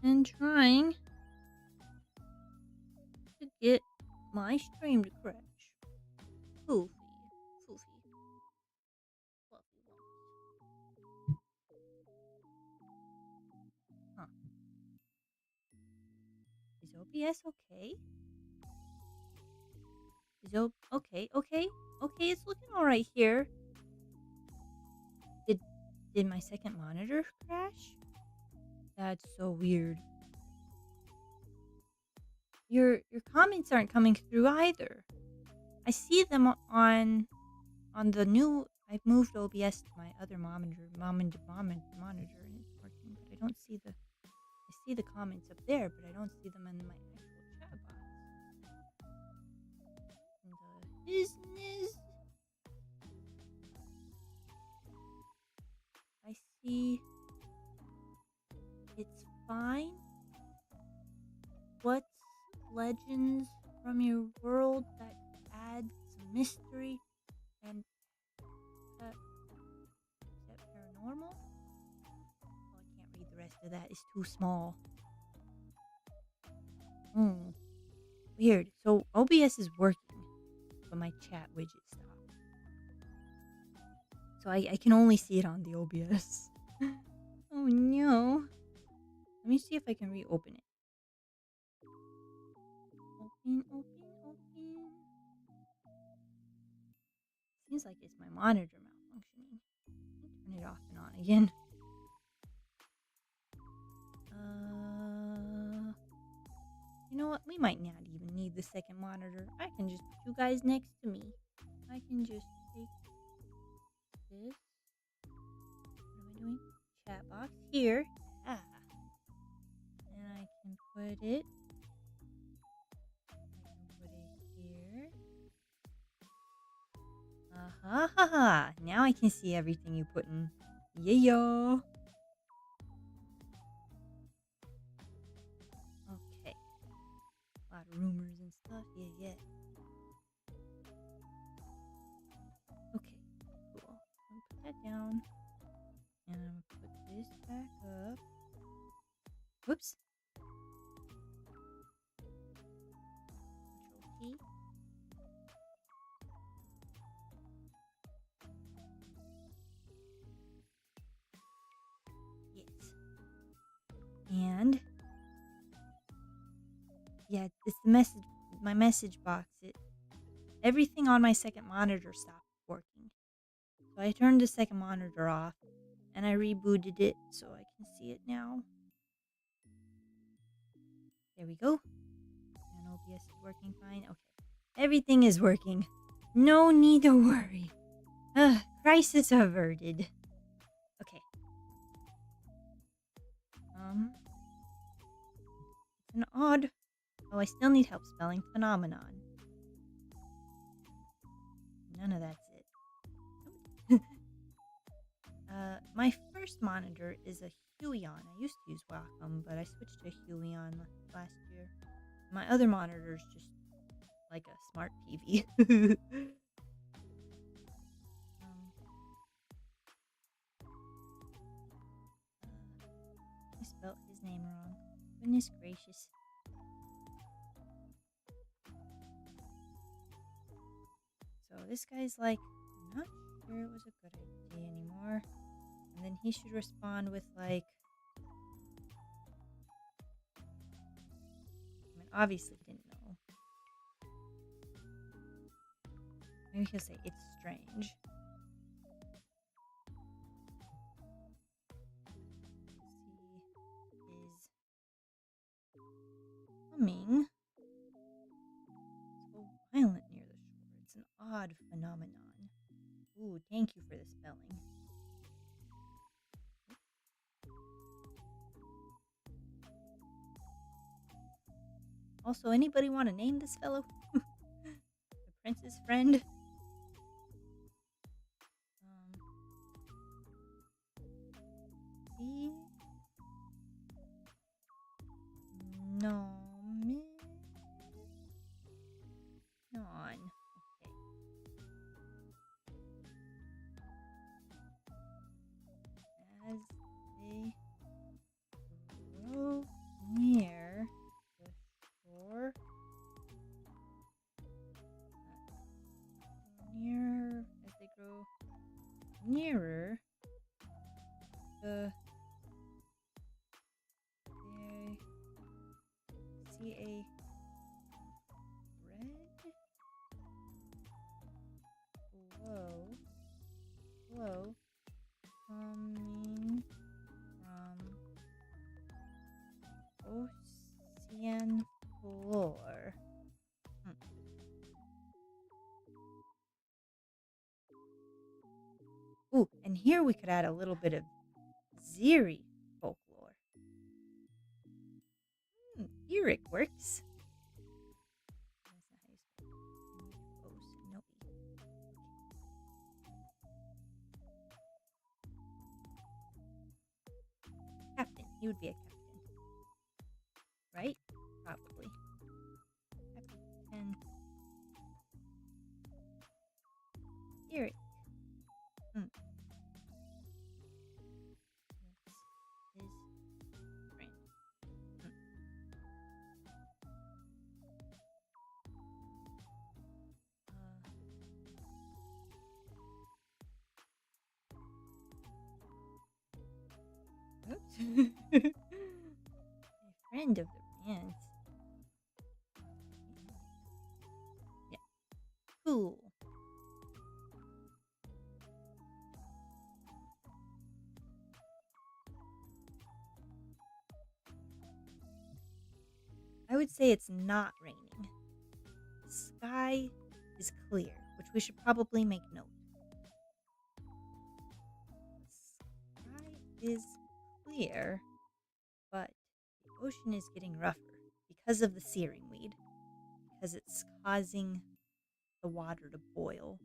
and trying to get my stream to crash. Foofy. Foofy. Fluffy one. Huh. Is OBS okay? Okay, it's looking alright here. Did my second monitor crash? That's so weird. Your comments aren't coming through either. I see them on the new. I've moved OBS to my other monitor, and it's working. But I don't see the. I see the comments up there, but I don't see them in my actual chat box. The business. I see. It's fine. What's legends from your world that adds some mystery and is that paranormal? Oh, I can't read the rest of that. It's too small. Weird. So OBS is working, but my chat widget stopped. So I can only see it on the OBS. Oh no. Let me see if I can reopen it. Open. Seems like it's my monitor malfunctioning. Turn it off and on again. You know what? We might not even need the second monitor. I can just put you guys next to me. I can just take this. What am I doing? Chat box here. And I can put it. Here. Now I can see everything you put in. Yeah. Okay. A lot of rumors and stuff. Yeah. Okay, cool. I'll put that down. And I'm gonna put this back up. Whoops. Control T. Yes. And yeah, it's the message. My message box. Everything on my second monitor stopped working. So I turned the second monitor off, and I rebooted it so I can see it now. There we go. And OBS is working fine. Okay. Everything is working. No need to worry. Crisis averted. Okay. It's an odd... Oh, I still need help spelling phenomenon. None of that's it. My first monitor is a Huion. I used to use Wacom, but I switched to Huion last year. My other monitor is just like a smart TV. I spelled his name wrong. Goodness gracious. So this guy's like, I'm not sure it was a good idea anymore. And then he should respond with, like, I mean, obviously didn't know. Maybe he'll say, it's strange. Humming so violent near the shore. It's an odd phenomenon. Ooh, thank you for the spelling. Also, anybody want to name this fellow? The prince's friend? He... No. Non. Okay. As they grow near the shore, as they grow nearer the, they see a flow coming from ocean floor. Ooh, and here we could add a little bit of Ziri folklore. Eric works. Captain. He would be a captain. Right? Probably. Captain. Eric. This is his friend. Oops. A friend of the man's. Yeah. Cool. I would say it's not raining. The sky is clear, which we should probably make note. The sky is clear, but the ocean is getting rougher because of the searing weed, because it's causing the water to boil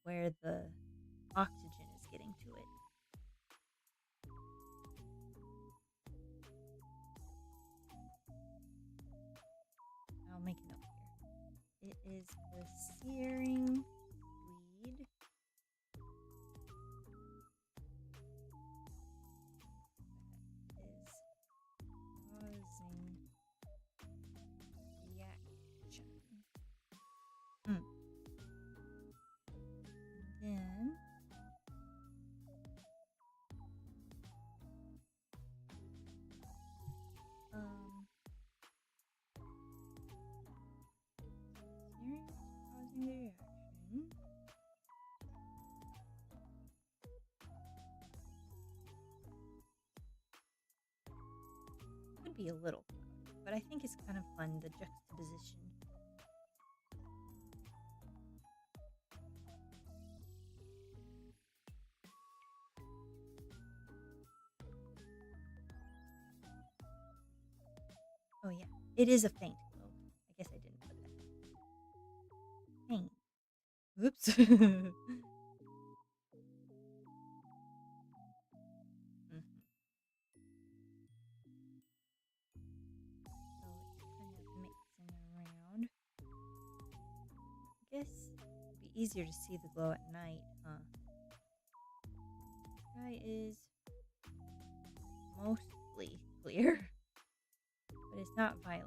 where the oxygen is getting to it. I'll make a note here. It is the searing weed that is causing reaction. And then searing is causing the reaction. Could be a little cloudy, but I think it's kind of fun, the juxtaposition. Oh yeah, it is a faint glow. I guess I didn't put that. Faint. Oops. Guess it'd be easier to see the glow at night, huh? Sky is mostly clear, but it's not violent.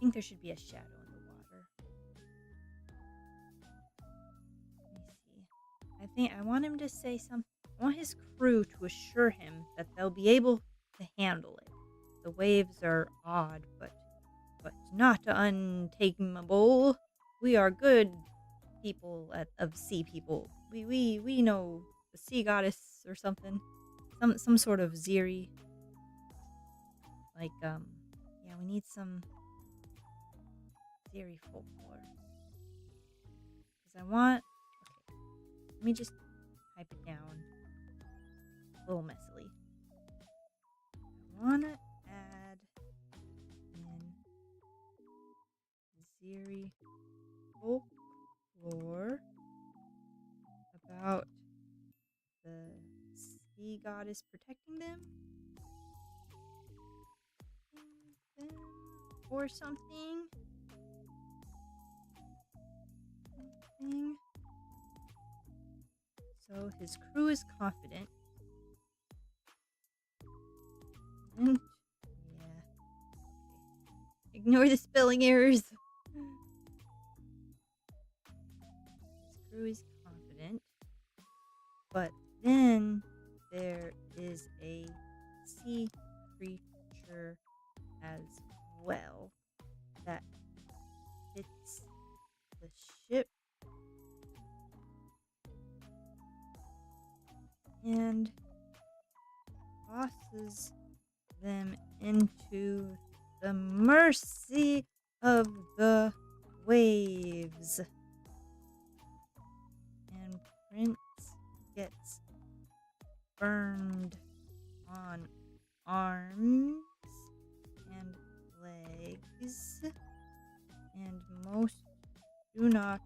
think there should be a shadow in the water. Let me see. I want him to say something. I want his crew to assure him that they'll be able to handle it. The waves are odd, but not untamable. We are good people of sea people. We know the sea goddess or something. Some sort of Ziri. Like, yeah, we need some Ziri folklore. Because I want... Okay, let me just type it down a little messily. I want to add in Ziri folklore about the sea goddess protecting them or something. So his crew is confident. And yeah. Okay. Ignore the spelling errors. His crew is confident. But then there is a sea creature as well that hits the ship and tosses them into the mercy of the waves. And Prince gets burned on arms and legs, and most do not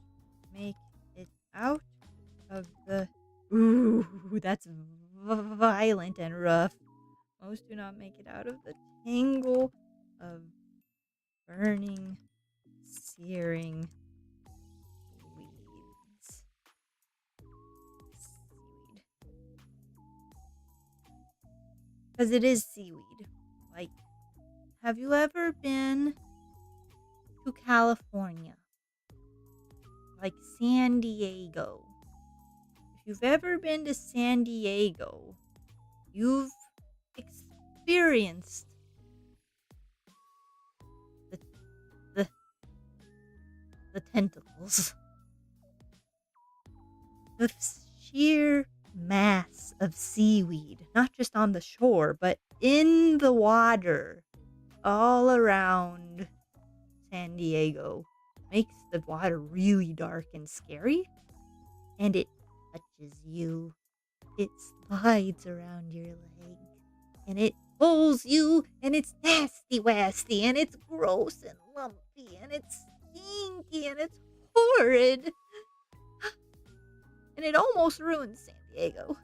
make it out of the... Ooh, that's violent and rough. Most do not make it out of the tangle of burning, searing weeds. Seaweed. Because it is seaweed. Like, have you ever been to California? Like San Diego. If you've ever been to San Diego, you've experienced the tentacles. The sheer mass of seaweed, not just on the shore, but in the water, all around San Diego, makes the water really dark and scary. And it touches you. It slides around your leg. And it pulls you. And it's nasty wasty. And it's gross and lumpy. And it's stinky. And it's horrid. And it almost ruins San Diego.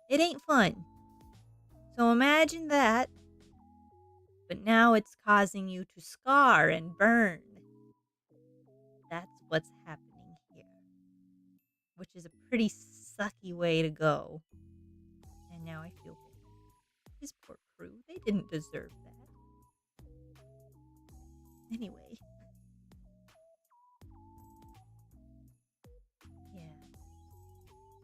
It ain't fun. So imagine that. But now it's causing you to scar and burn. That's what's happening here. Which is a pretty sucky way to go. And now I feel bad. His poor crew. They didn't deserve that. Anyway. Yeah.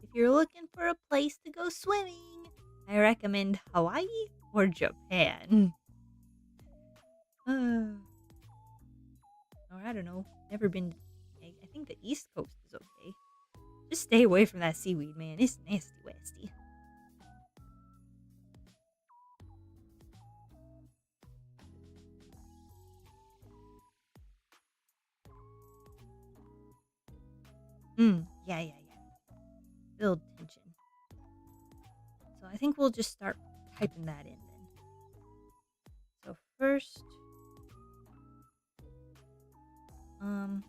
If you're looking for a place to go swimming, I recommend Hawaii or Japan. Or I don't know. Never been. I think the East Coast is okay. Just stay away from that seaweed, man. It's nasty wasty. Yeah. Build tension. So I think we'll just start typing that in then. So first, let me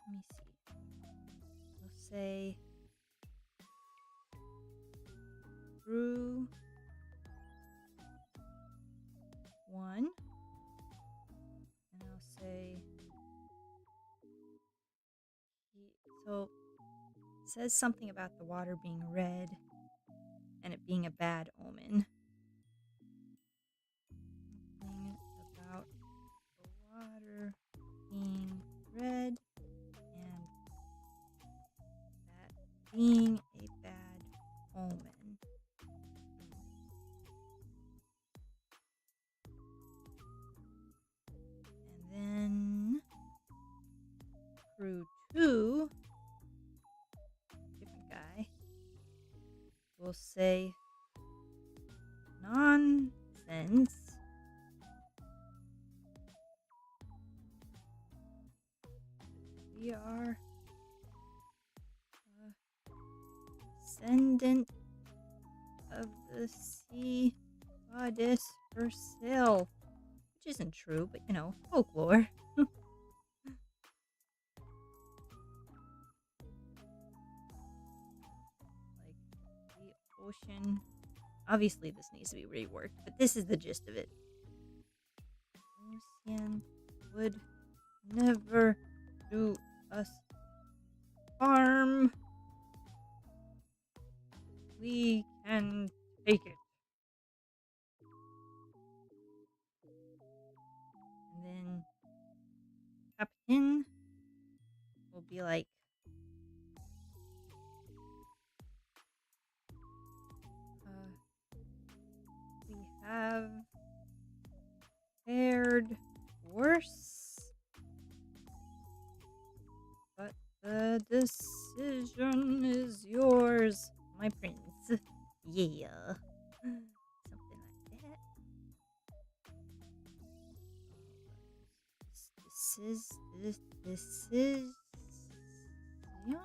see. We'll say through 1, and I'll say so. It says something about the water being red and it being a bad omen. Crew 2, different guy, will say nonsense. We are descendant of the sea goddess herself. Which isn't true, but you know, folklore. Like the ocean. Obviously, this needs to be reworked, but this is the gist of it. Ocean would never do us harm. We can take it. And then Captain will be like, we have fared worse, but the decision is yours, my prince. Yeah. Something like that. This is Yun?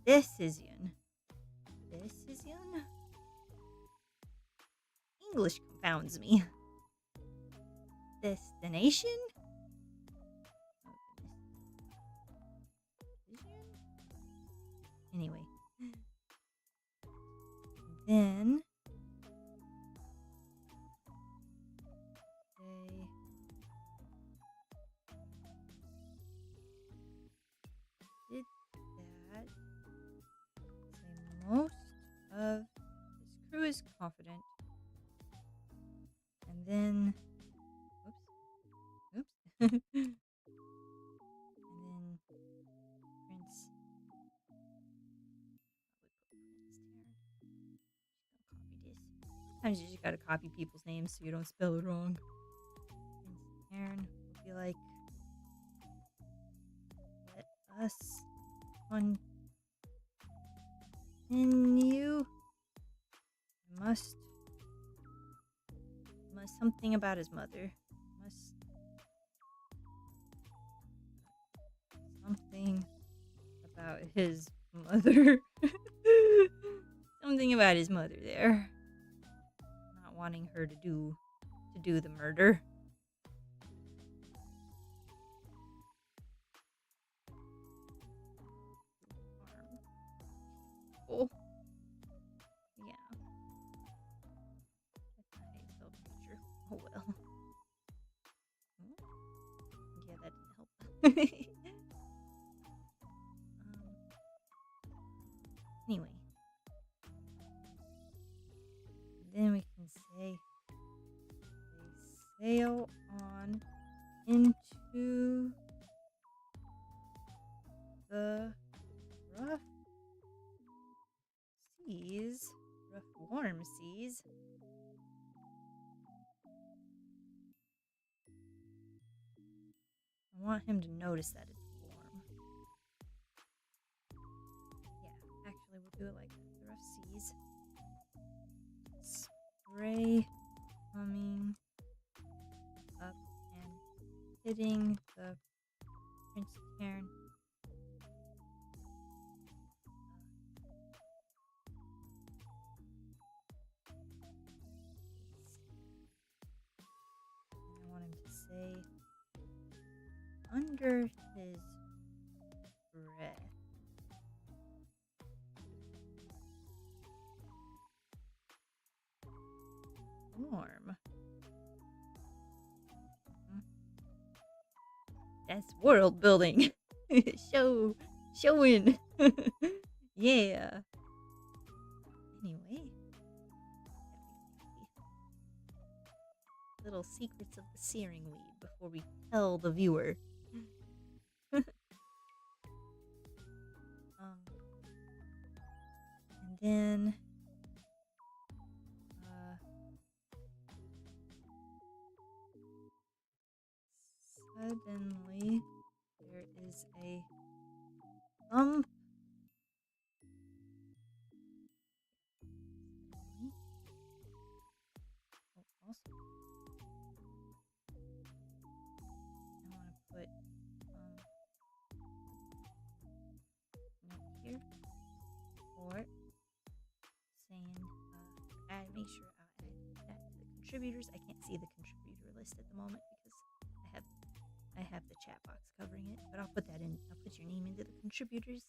This is Yun. This is Yun? English confounds me. Destination? Anyway. Then they did that. Say most of his crew is confident. And then oops. And then Prince Sometimes you just gotta copy people's names so you don't spell it wrong. Prince Aaron will be like, let us continue. Must something about his mother. Something about his mother. Something about his mother there. Not wanting her to do the murder. Oh. Yeah. That's not how you spell future. Oh well. Yeah, that didn't help. Anyway. Then we can say they sail on into the rough seas, rough warm seas. I want him to notice that it's warm. Yeah, actually we'll do it like that. The rough seas. Spray coming up and hitting the Prince Cairn. And I want him to say under his breath. Warm. That's world building. Showing. Yeah. Anyway. Little secrets of the searing weed before we tell the viewer. And then Suddenly, there is a thump. Oh, also, I want to put note here for saying make sure I'll add that to the contributors. I can't see the contributor list at the moment because I have the chat box covering it, but I'll put that in. I'll put your name into the contributors.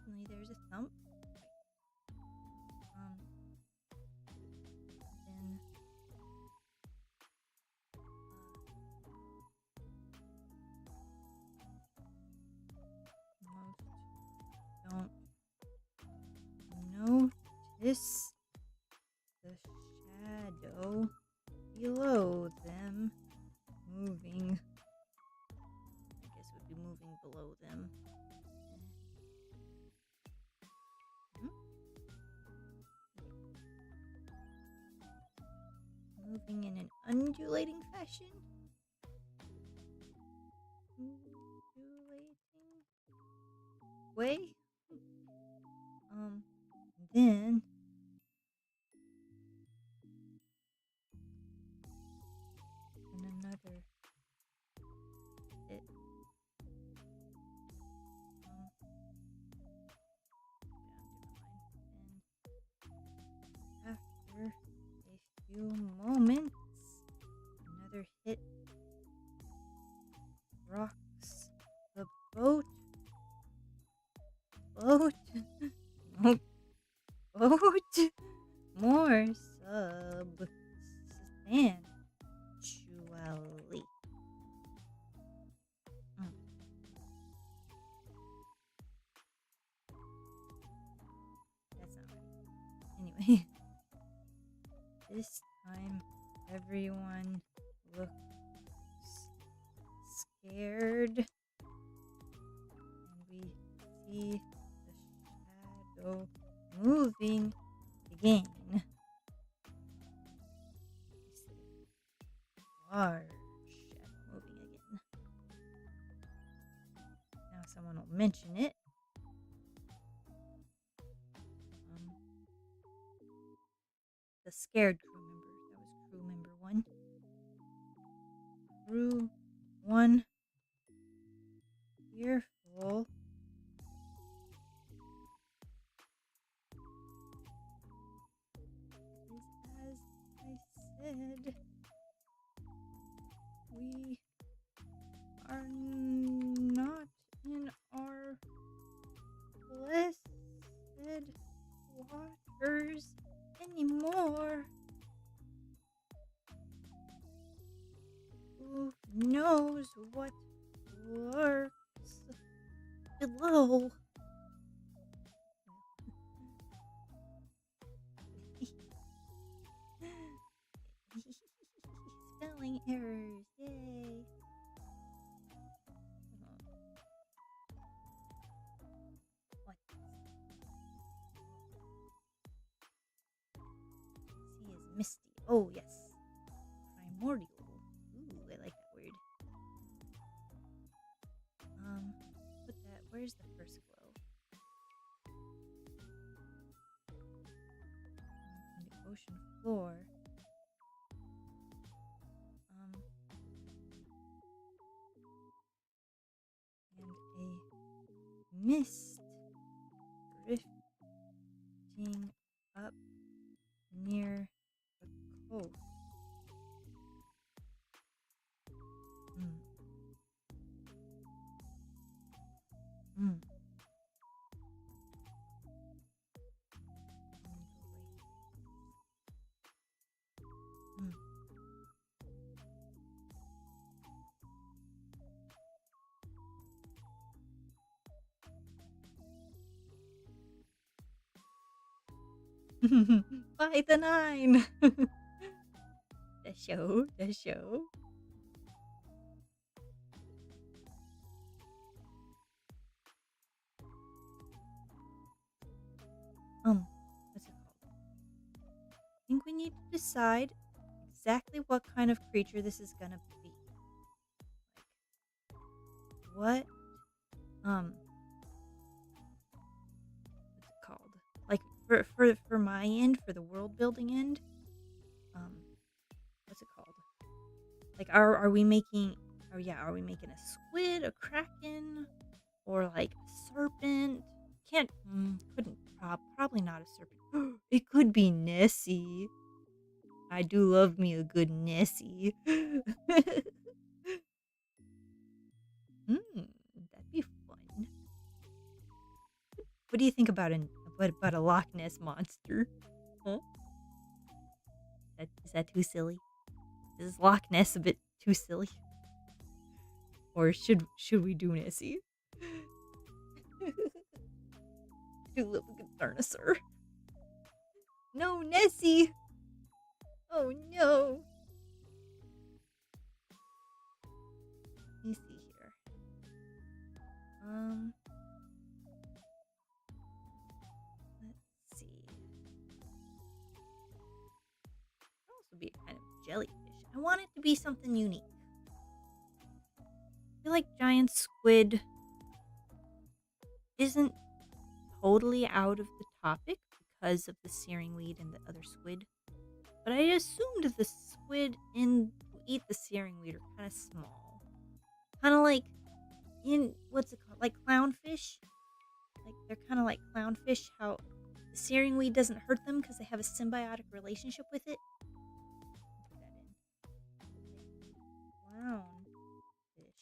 Suddenly there's a thump. Then most don't notice the shadow below them moving. I guess it would be moving below them. Moving in an undulating fashion. Undulating way. Then another hit. And after a few moments, another hit rocks the boat. Boat. Boat. More substantially. That's not right. Anyway, this time everyone looks scared, and we see the shadow moving again. Large shadow moving again. Now someone will mention it. The scared crew member. That was crew member 1. Crew 1. Fearful. As I said, we are not in our blessed waters anymore. Who knows what lurks below? Spelling errors, yay! What? Sea is misty. Oh yes, primordial. Ooh, I like that word. Put that. Where's the first glow? On the ocean floor. And a mist drifting up near the coast. By the 9. The show. What's it called? I think we need to decide exactly what kind of creature this is gonna be. What? What's it called? Like for my end, for the world building end. Um, what's it called? Like, are we making? Oh yeah, are we making a squid, a kraken, or like a serpent? Can't. Couldn't. Probably not a serpent. It could be Nessie. I do love me a good Nessie. That'd be fun. What do you think about a Loch Ness monster? Huh? Is that too silly? Is Loch Ness a bit too silly? Or should we do Nessie? Do love a good dinosaur. No, Nessie! Oh no! Let me see here. Let's see. Could also be a kind of jellyfish. I want it to be something unique. I feel like giant squid isn't totally out of the topic because of the searing weed and the other squid. But I assumed the squid who eat the searing weed are kind of small. Kind of like in, what's it called? Like clownfish? Like they're kind of like clownfish, how the searing weed doesn't hurt them because they have a symbiotic relationship with it. Put that in. Clownfish.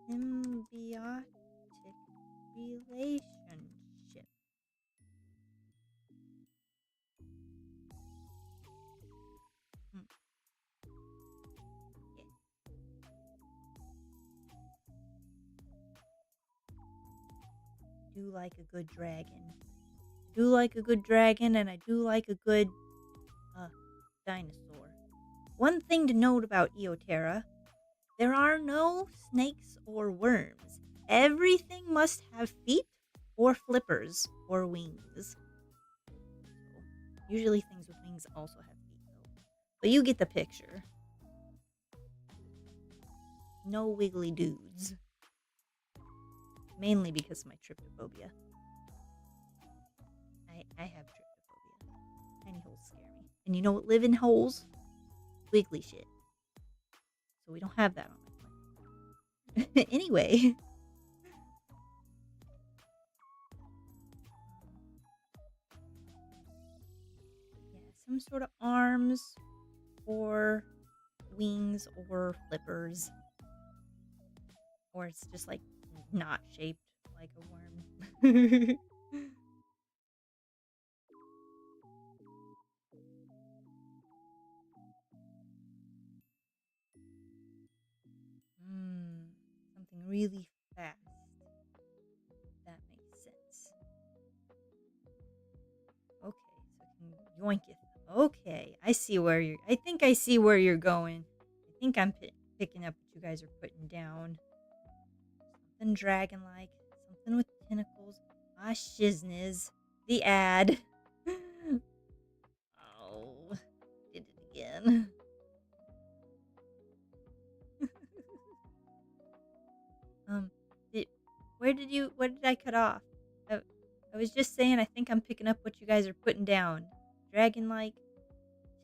Symbiotic relationship. Yeah. Do like a good dragon. Do like a good dragon, and I do like a good dinosaur. One thing to note about Eoterra, there are no snakes or worms. Everything must have feet or flippers or wings. Usually things with wings also have feet though. But you get the picture. No wiggly dudes. Mainly because of my tryptophobia. I have tryptophobia. Tiny holes scare me. And you know what live in holes? Wiggly shit. So we don't have that on my planet. Anyway. Yeah, some sort of arms or wings or flippers. Or it's just like not shaped like a worm. Something really fast. That makes sense. Okay, so I can yoink it. Okay, I see where you're. I think I see where you're going. I think I'm picking up what you guys are putting down. Something dragon-like, something with tentacles. Ah, shizness. The ad. Oh, did it again. Where did I cut off? I was just saying I think I'm picking up what you guys are putting down. Dragon-like,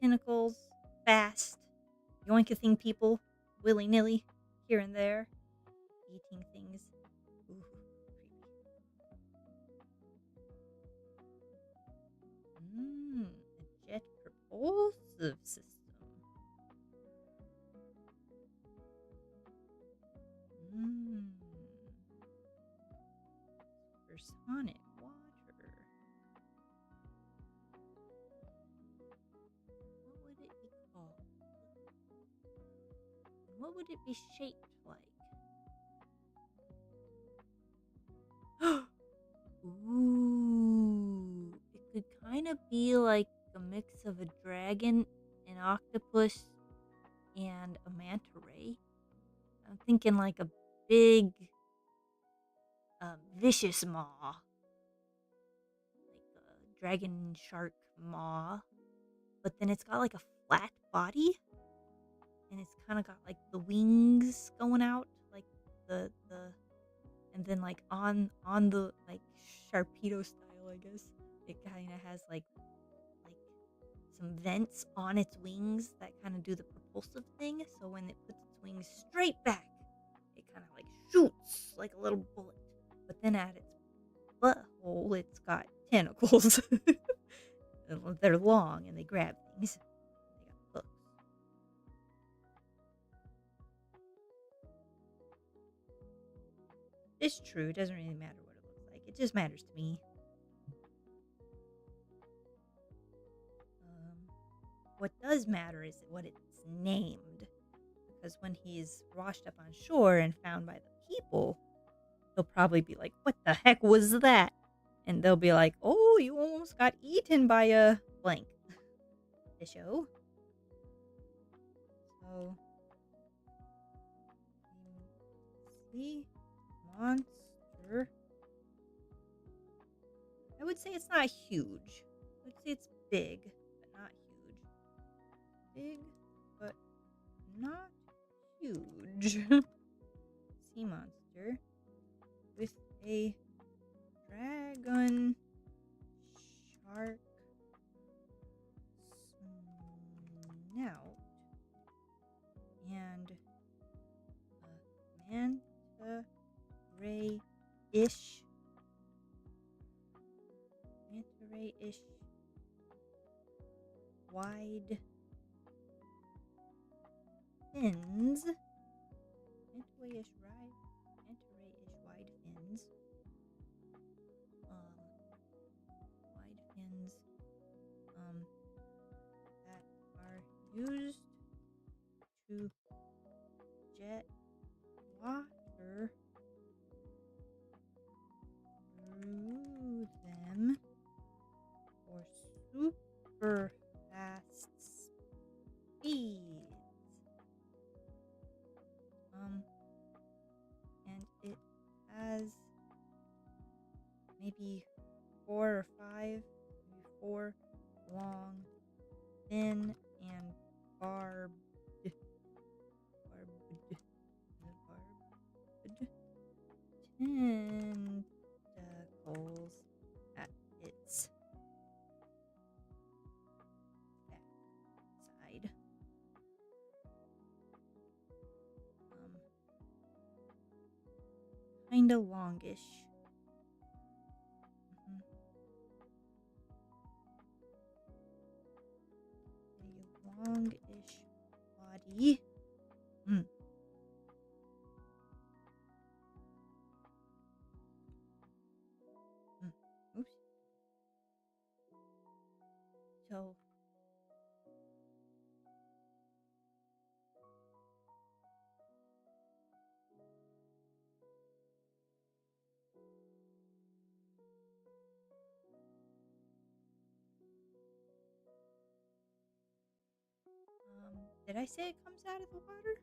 tentacles, fast, yoink-a-thing people, willy-nilly, here and there, eating things. Ooh, creepy. A jet propulsive system. Supersonic water. What would it be called? And what would it be shaped like? Ooh, it could kind of be like a mix of a dragon, an octopus, and a manta ray. I'm thinking like a big, vicious maw, like a dragon shark maw, but then it's got like a flat body, and it's kind of got like the wings going out, like the and then like on the like Sharpedo style, I guess. It kind of has like some vents on its wings that kind of do the propulsive thing. So when it puts its wings straight back, it kind of like shoots like a little bullet. But then at its butthole, it's got tentacles. They're long and they grab things. They got hooks. It's true. It doesn't really matter what it looks like. It just matters to me. What does matter is what it's named. Because when he's washed up on shore and found by the people, he'll probably be like, "What the heck was that?" And they'll be like, "Oh, you almost got eaten by a blank." The show. So, see, monster. I would say it's not huge. I would say it's big, but not huge. Big, but not huge. Sea monster with a dragon shark snout and manta ray-ish wide fins. Manta ray-ish wide fins. Wide fins that are used to jet water through them for super fast speeds. And it has maybe 4 or 5, maybe 4 long, thin, and barbed tentacles at its backside. Kinda longish. A longish body. Oops. So did I say it comes out of the water?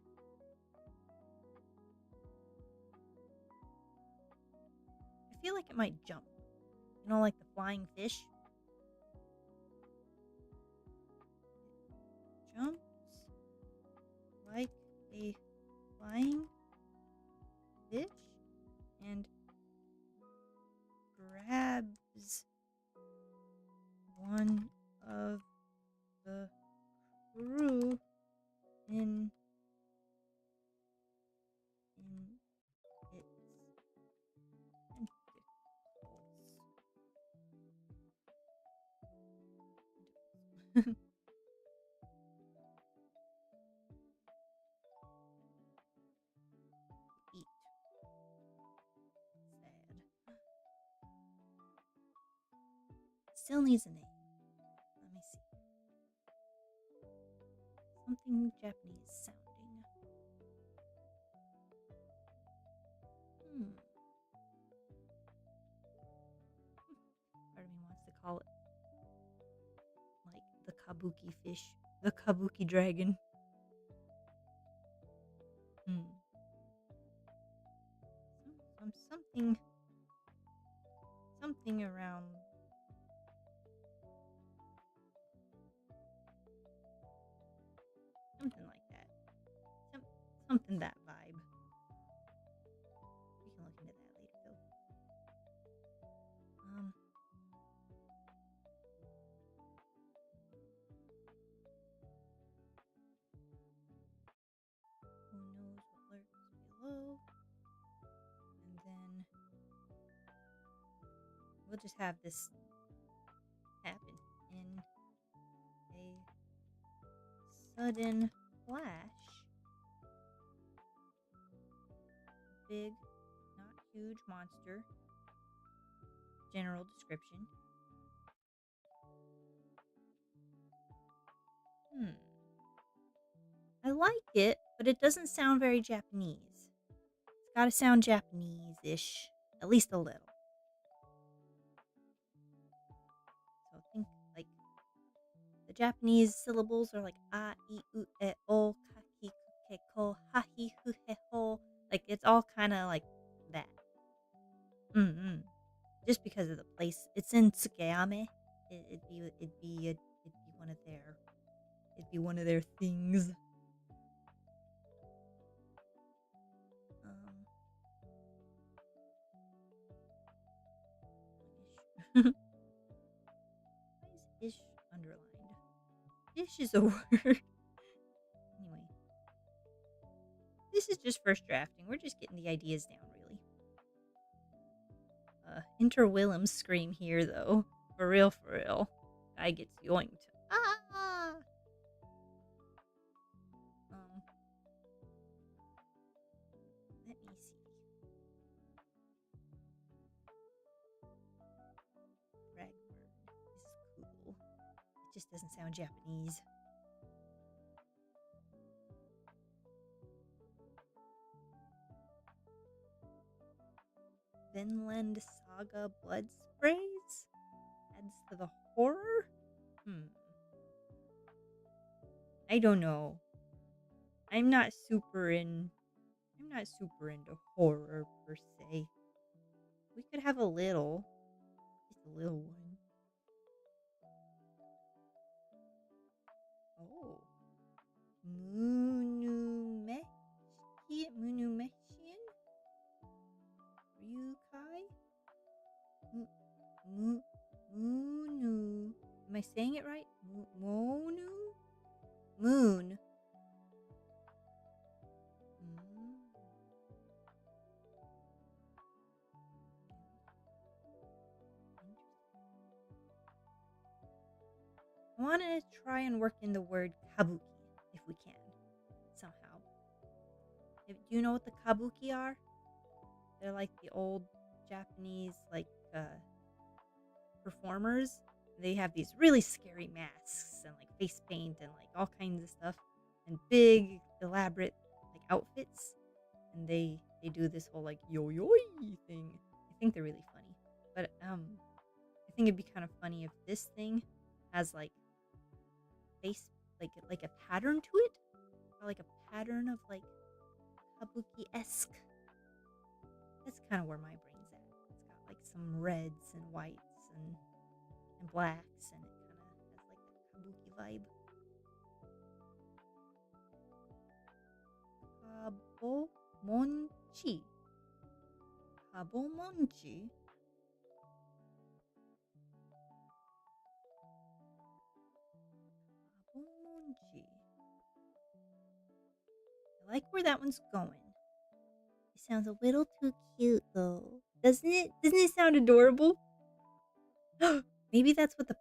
I feel like it might jump. You know, like the flying fish? It jumps like a flying fish and grabs one of the crew in its tentacles. Eat. Sad. Still needs a name. Let me see. Something Japanese sounding. Part of me wants to call it like the kabuki fish, the kabuki dragon. Something around. Something that vibe. We can look into that later, though. Who knows what lurks below? And then we'll just have this happen in a sudden flash. Big, not huge monster. General description. I like it, but it doesn't sound very Japanese. It's gotta sound Japanese-ish, at least a little. So think like the Japanese syllables are like a, I, u, e, o, ka, ki, ku, ke, ko, ha, hi, hu, he, ho. Like it's all kind of like that. Just because of the place. It's in Tsukayame. It'd be one of their things. Why is ish underlined? Ish is a word. Anyway. This is just first drafting. We're just getting the ideas down, really. Interwillum scream here, though. For real, for real. Guy gets yoinked. Ah! Let me see. Ragword. This is cool. It just doesn't sound Japanese. Vinland Saga blood sprays? Adds to the horror? I don't know. I'm not super into horror per se. We could have a little. Just a little one. Oh. Munumeshian? Ryukai? Munu. Am I saying it right? Monu? Moon. I want to try and work in the word kabuki, if we can, somehow. Do you know what the kabuki are? They're like the old Japanese, performers. They have these really scary masks and, face paint and, all kinds of stuff. And big, elaborate, outfits. And they do this whole, yo-yoi thing. I think they're really funny. But, I think it'd be kind of funny if this thing has, face, like a pattern to it, or like a pattern of kabuki-esque. That's kind of where my brain's at. It's got some reds and whites and blacks, and it kind of has that kabuki vibe. Kabomonchi. Kabomonchi. I like where that one's going. It sounds a little too cute, though. Doesn't it? Doesn't it sound adorable? Maybe that's what the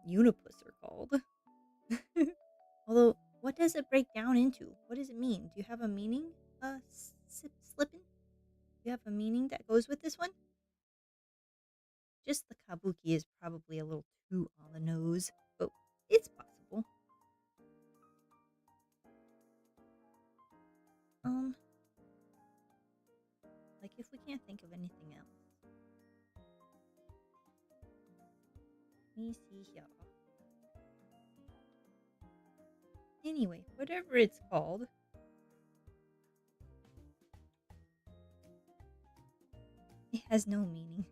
Unipus are called. Although, what does it break down into? What does it mean? Do you have a meaning, Slippin'? Do you have a meaning that goes with this one? Just the kabuki is probably a little too on the nose, but it's possible. If we can't think of anything else. Let me see here. Anyway, whatever it's called. It has no meaning.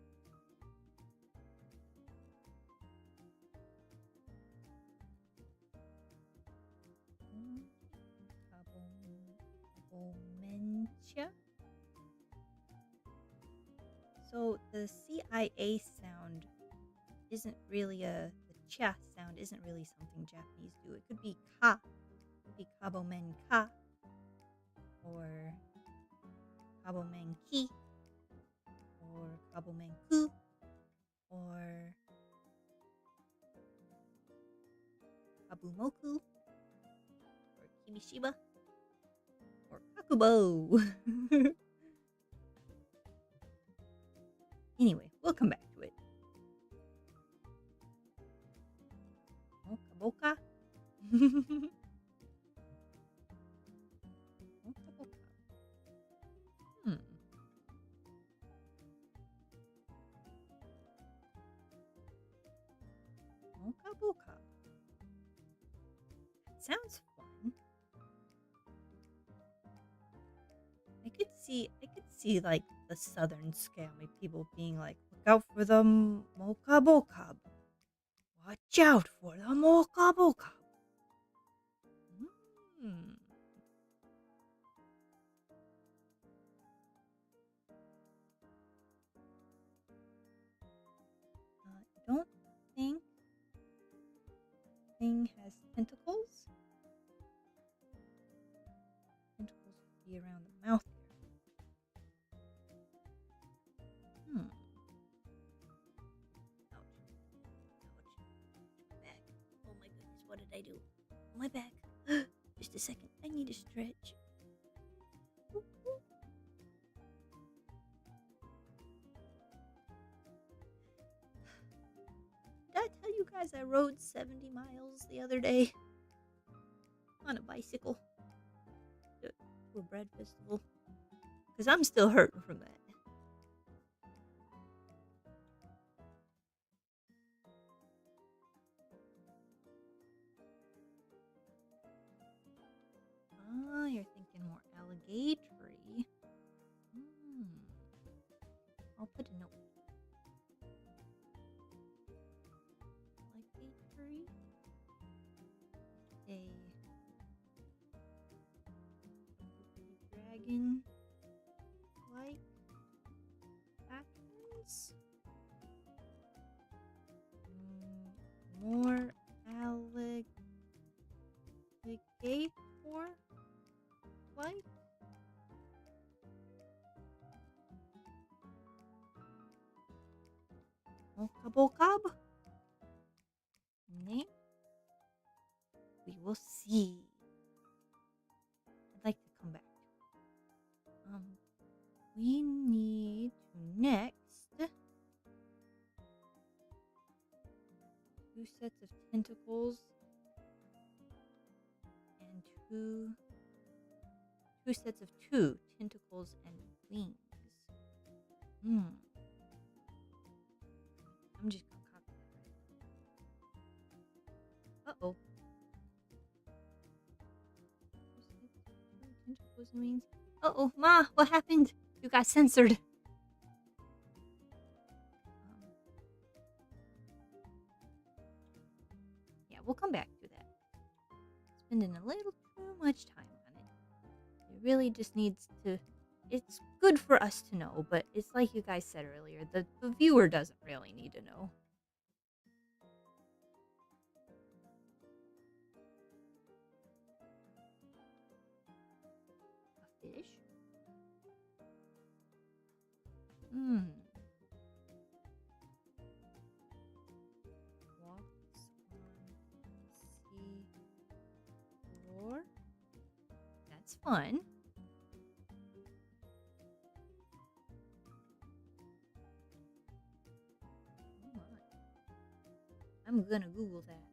Gotcha. So the CIA sound isn't really the cha sound isn't really something Japanese do. It could be ka. It could be kabomen ka. Or kabomen ki. Or kabomen ku. Or kabumoku. Or kimishiba. Or kakubo. Anyway, we'll come back to it. Mokaboka. Mokaboka. Mokaboka. Sounds fun. I could see like the southern scammy people being like, look out for the mokabokab. Watch out for the mokabokab. I don't think thing has tentacles. Tentacles would be around the mouth there. Ouch. My back. Oh my goodness, what did I do? My back. Just a second. I need a stretch. Did I tell you guys I rode 70 miles the other day? On a bicycle. To a bread festival. Because I'm still hurting from that. Ah, you're thinking more alligatory. I'll put a note. Alligatory. A dragon like actions. More alligator like. Mokabokab? Name? We will see. I'd like to come back. We need to next 2 sets of tentacles and two sets of 2 tentacles and wings. I'm just gonna copy that. Uh-oh. Tentacles and wings. Uh-oh, Ma, what happened? You got censored. Yeah, we'll come back to that. Spending a little too much time on it. It really just needs to... It's good for us to know, but it's like you guys said earlier, the viewer doesn't really need to know. A fish? Walks on sea floor. That's fun. I'm gonna Google that.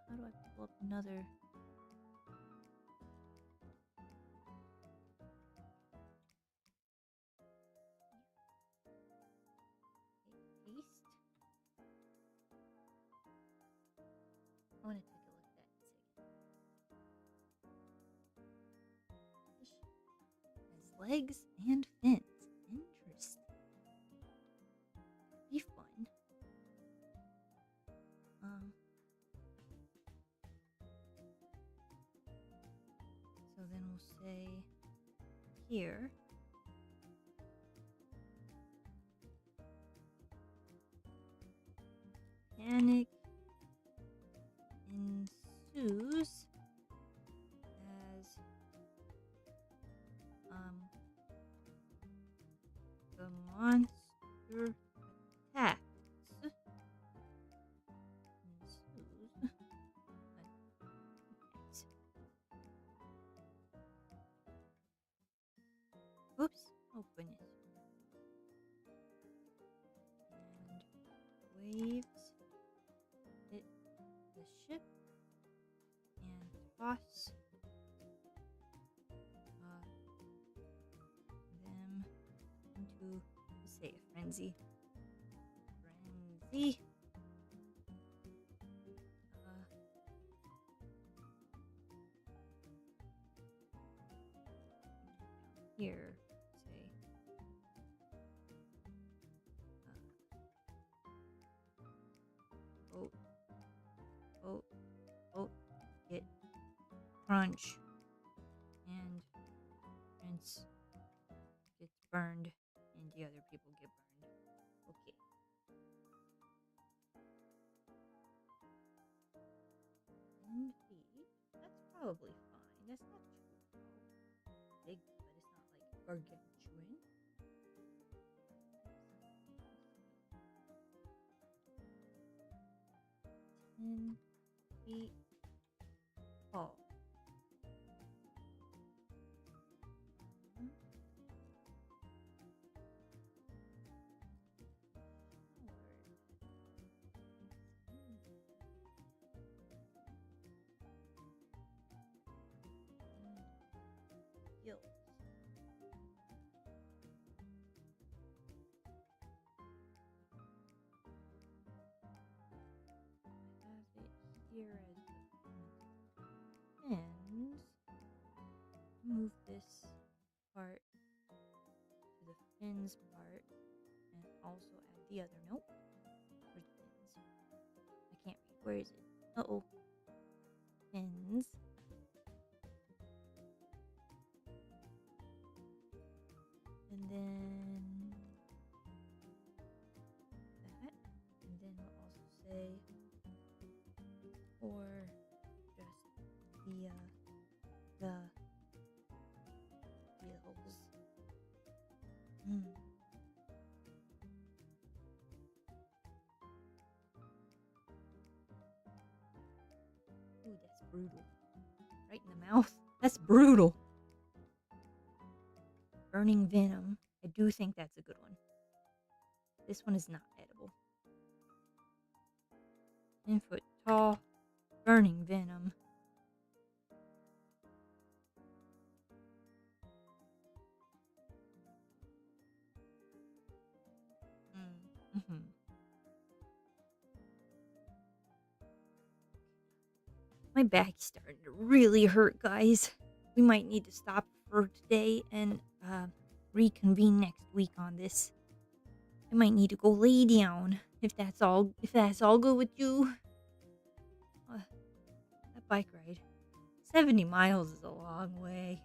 How do I pull up another? Paste. I want to take a look at that and see. Fish has legs and fins. Interesting. Be fun. here. Panic ensues as the monster attacks. Ensues. Oops. Oh goodness. And waves hit the ship and toss them into, say, a frenzy. Frenzy. Here, say, get crunch, and Prince gets burned, and the other people get burned. Okay. 10 feet. That's probably fine. That's not too big, but it's not like gargantuan. 10 feet tall. Gills. I have it here as the fins. Move this part to the fins part, and also add the other. Nope. Where's the fins? I can't read. Where is it? Uh-oh. Fins. And then that. And then we'll also say, or just the gills. Ooh, that's brutal. Right in the mouth. That's brutal. Burning venom. I do think that's a good one. This one is not edible. 10 foot tall. Burning venom. My back's starting to really hurt, guys. We might need to stop for today and reconvene next week on this. I might need to go lay down if that's all good with you. That bike ride, 70 miles is a long way.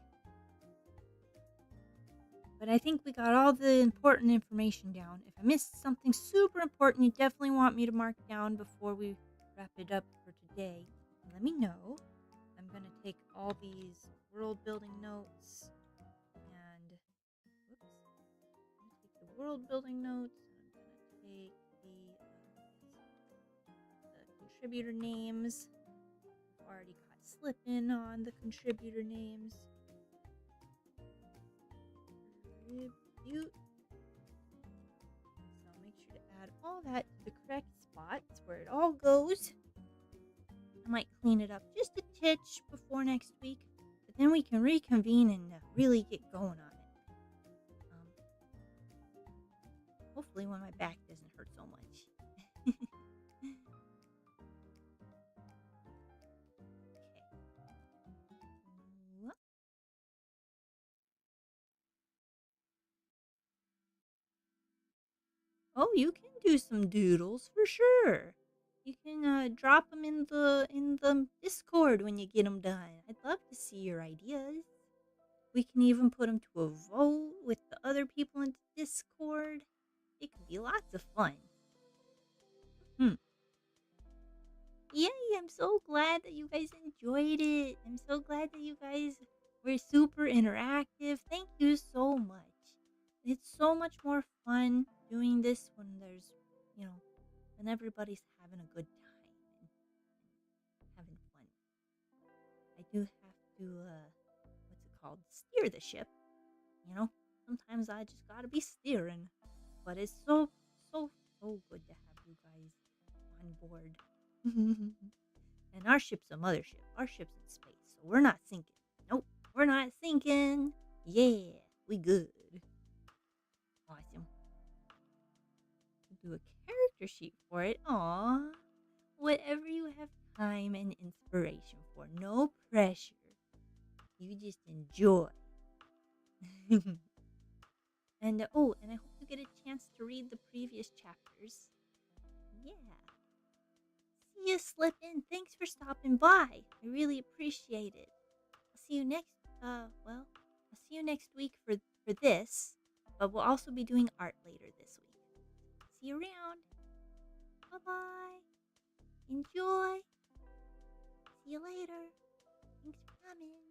But I think we got all the important information down. If I missed something super important you definitely want me to mark down before we wrap it up for today, let me know. I'm going to take all these world building notes and I'm going to take the world building notes and I'm going to take the contributor names. I've already got slip in on the contributor names. Contribute. So make sure to add all that to the correct spots where it all goes. I might clean it up just a titch before next week, but then we can reconvene and really get going on it. Hopefully when my back doesn't hurt so much. Okay. Oh, you can do some doodles for sure. You can drop them in the Discord when you get them done. I'd love to see your ideas. We can even put them to a vote with the other people in Discord. It could be lots of fun. Hmm. Yay, I'm so glad that you guys enjoyed it. I'm so glad that you guys were super interactive. Thank you so much. It's so much more fun doing this when when everybody's having a good time and having fun. I do have to, what's it called? Steer the ship. Sometimes I just gotta be steering. But it's so, so, so good to have you guys on board. And our ship's a mothership. Our ship's in space, so we're not sinking. Nope, we're not sinking. Yeah, we good. Awesome. We'll do a character sheet for it. Aw. Whatever you have time and inspiration for. No pressure. You just enjoy. And I hope you get a chance to read the previous chapters. Yeah. See you slip in. Thanks for stopping by. I really appreciate it. I'll see you next I'll see you next week for this, but we'll also be doing art later this week. See you around. Bye-bye. Enjoy. See you later. Thanks for coming.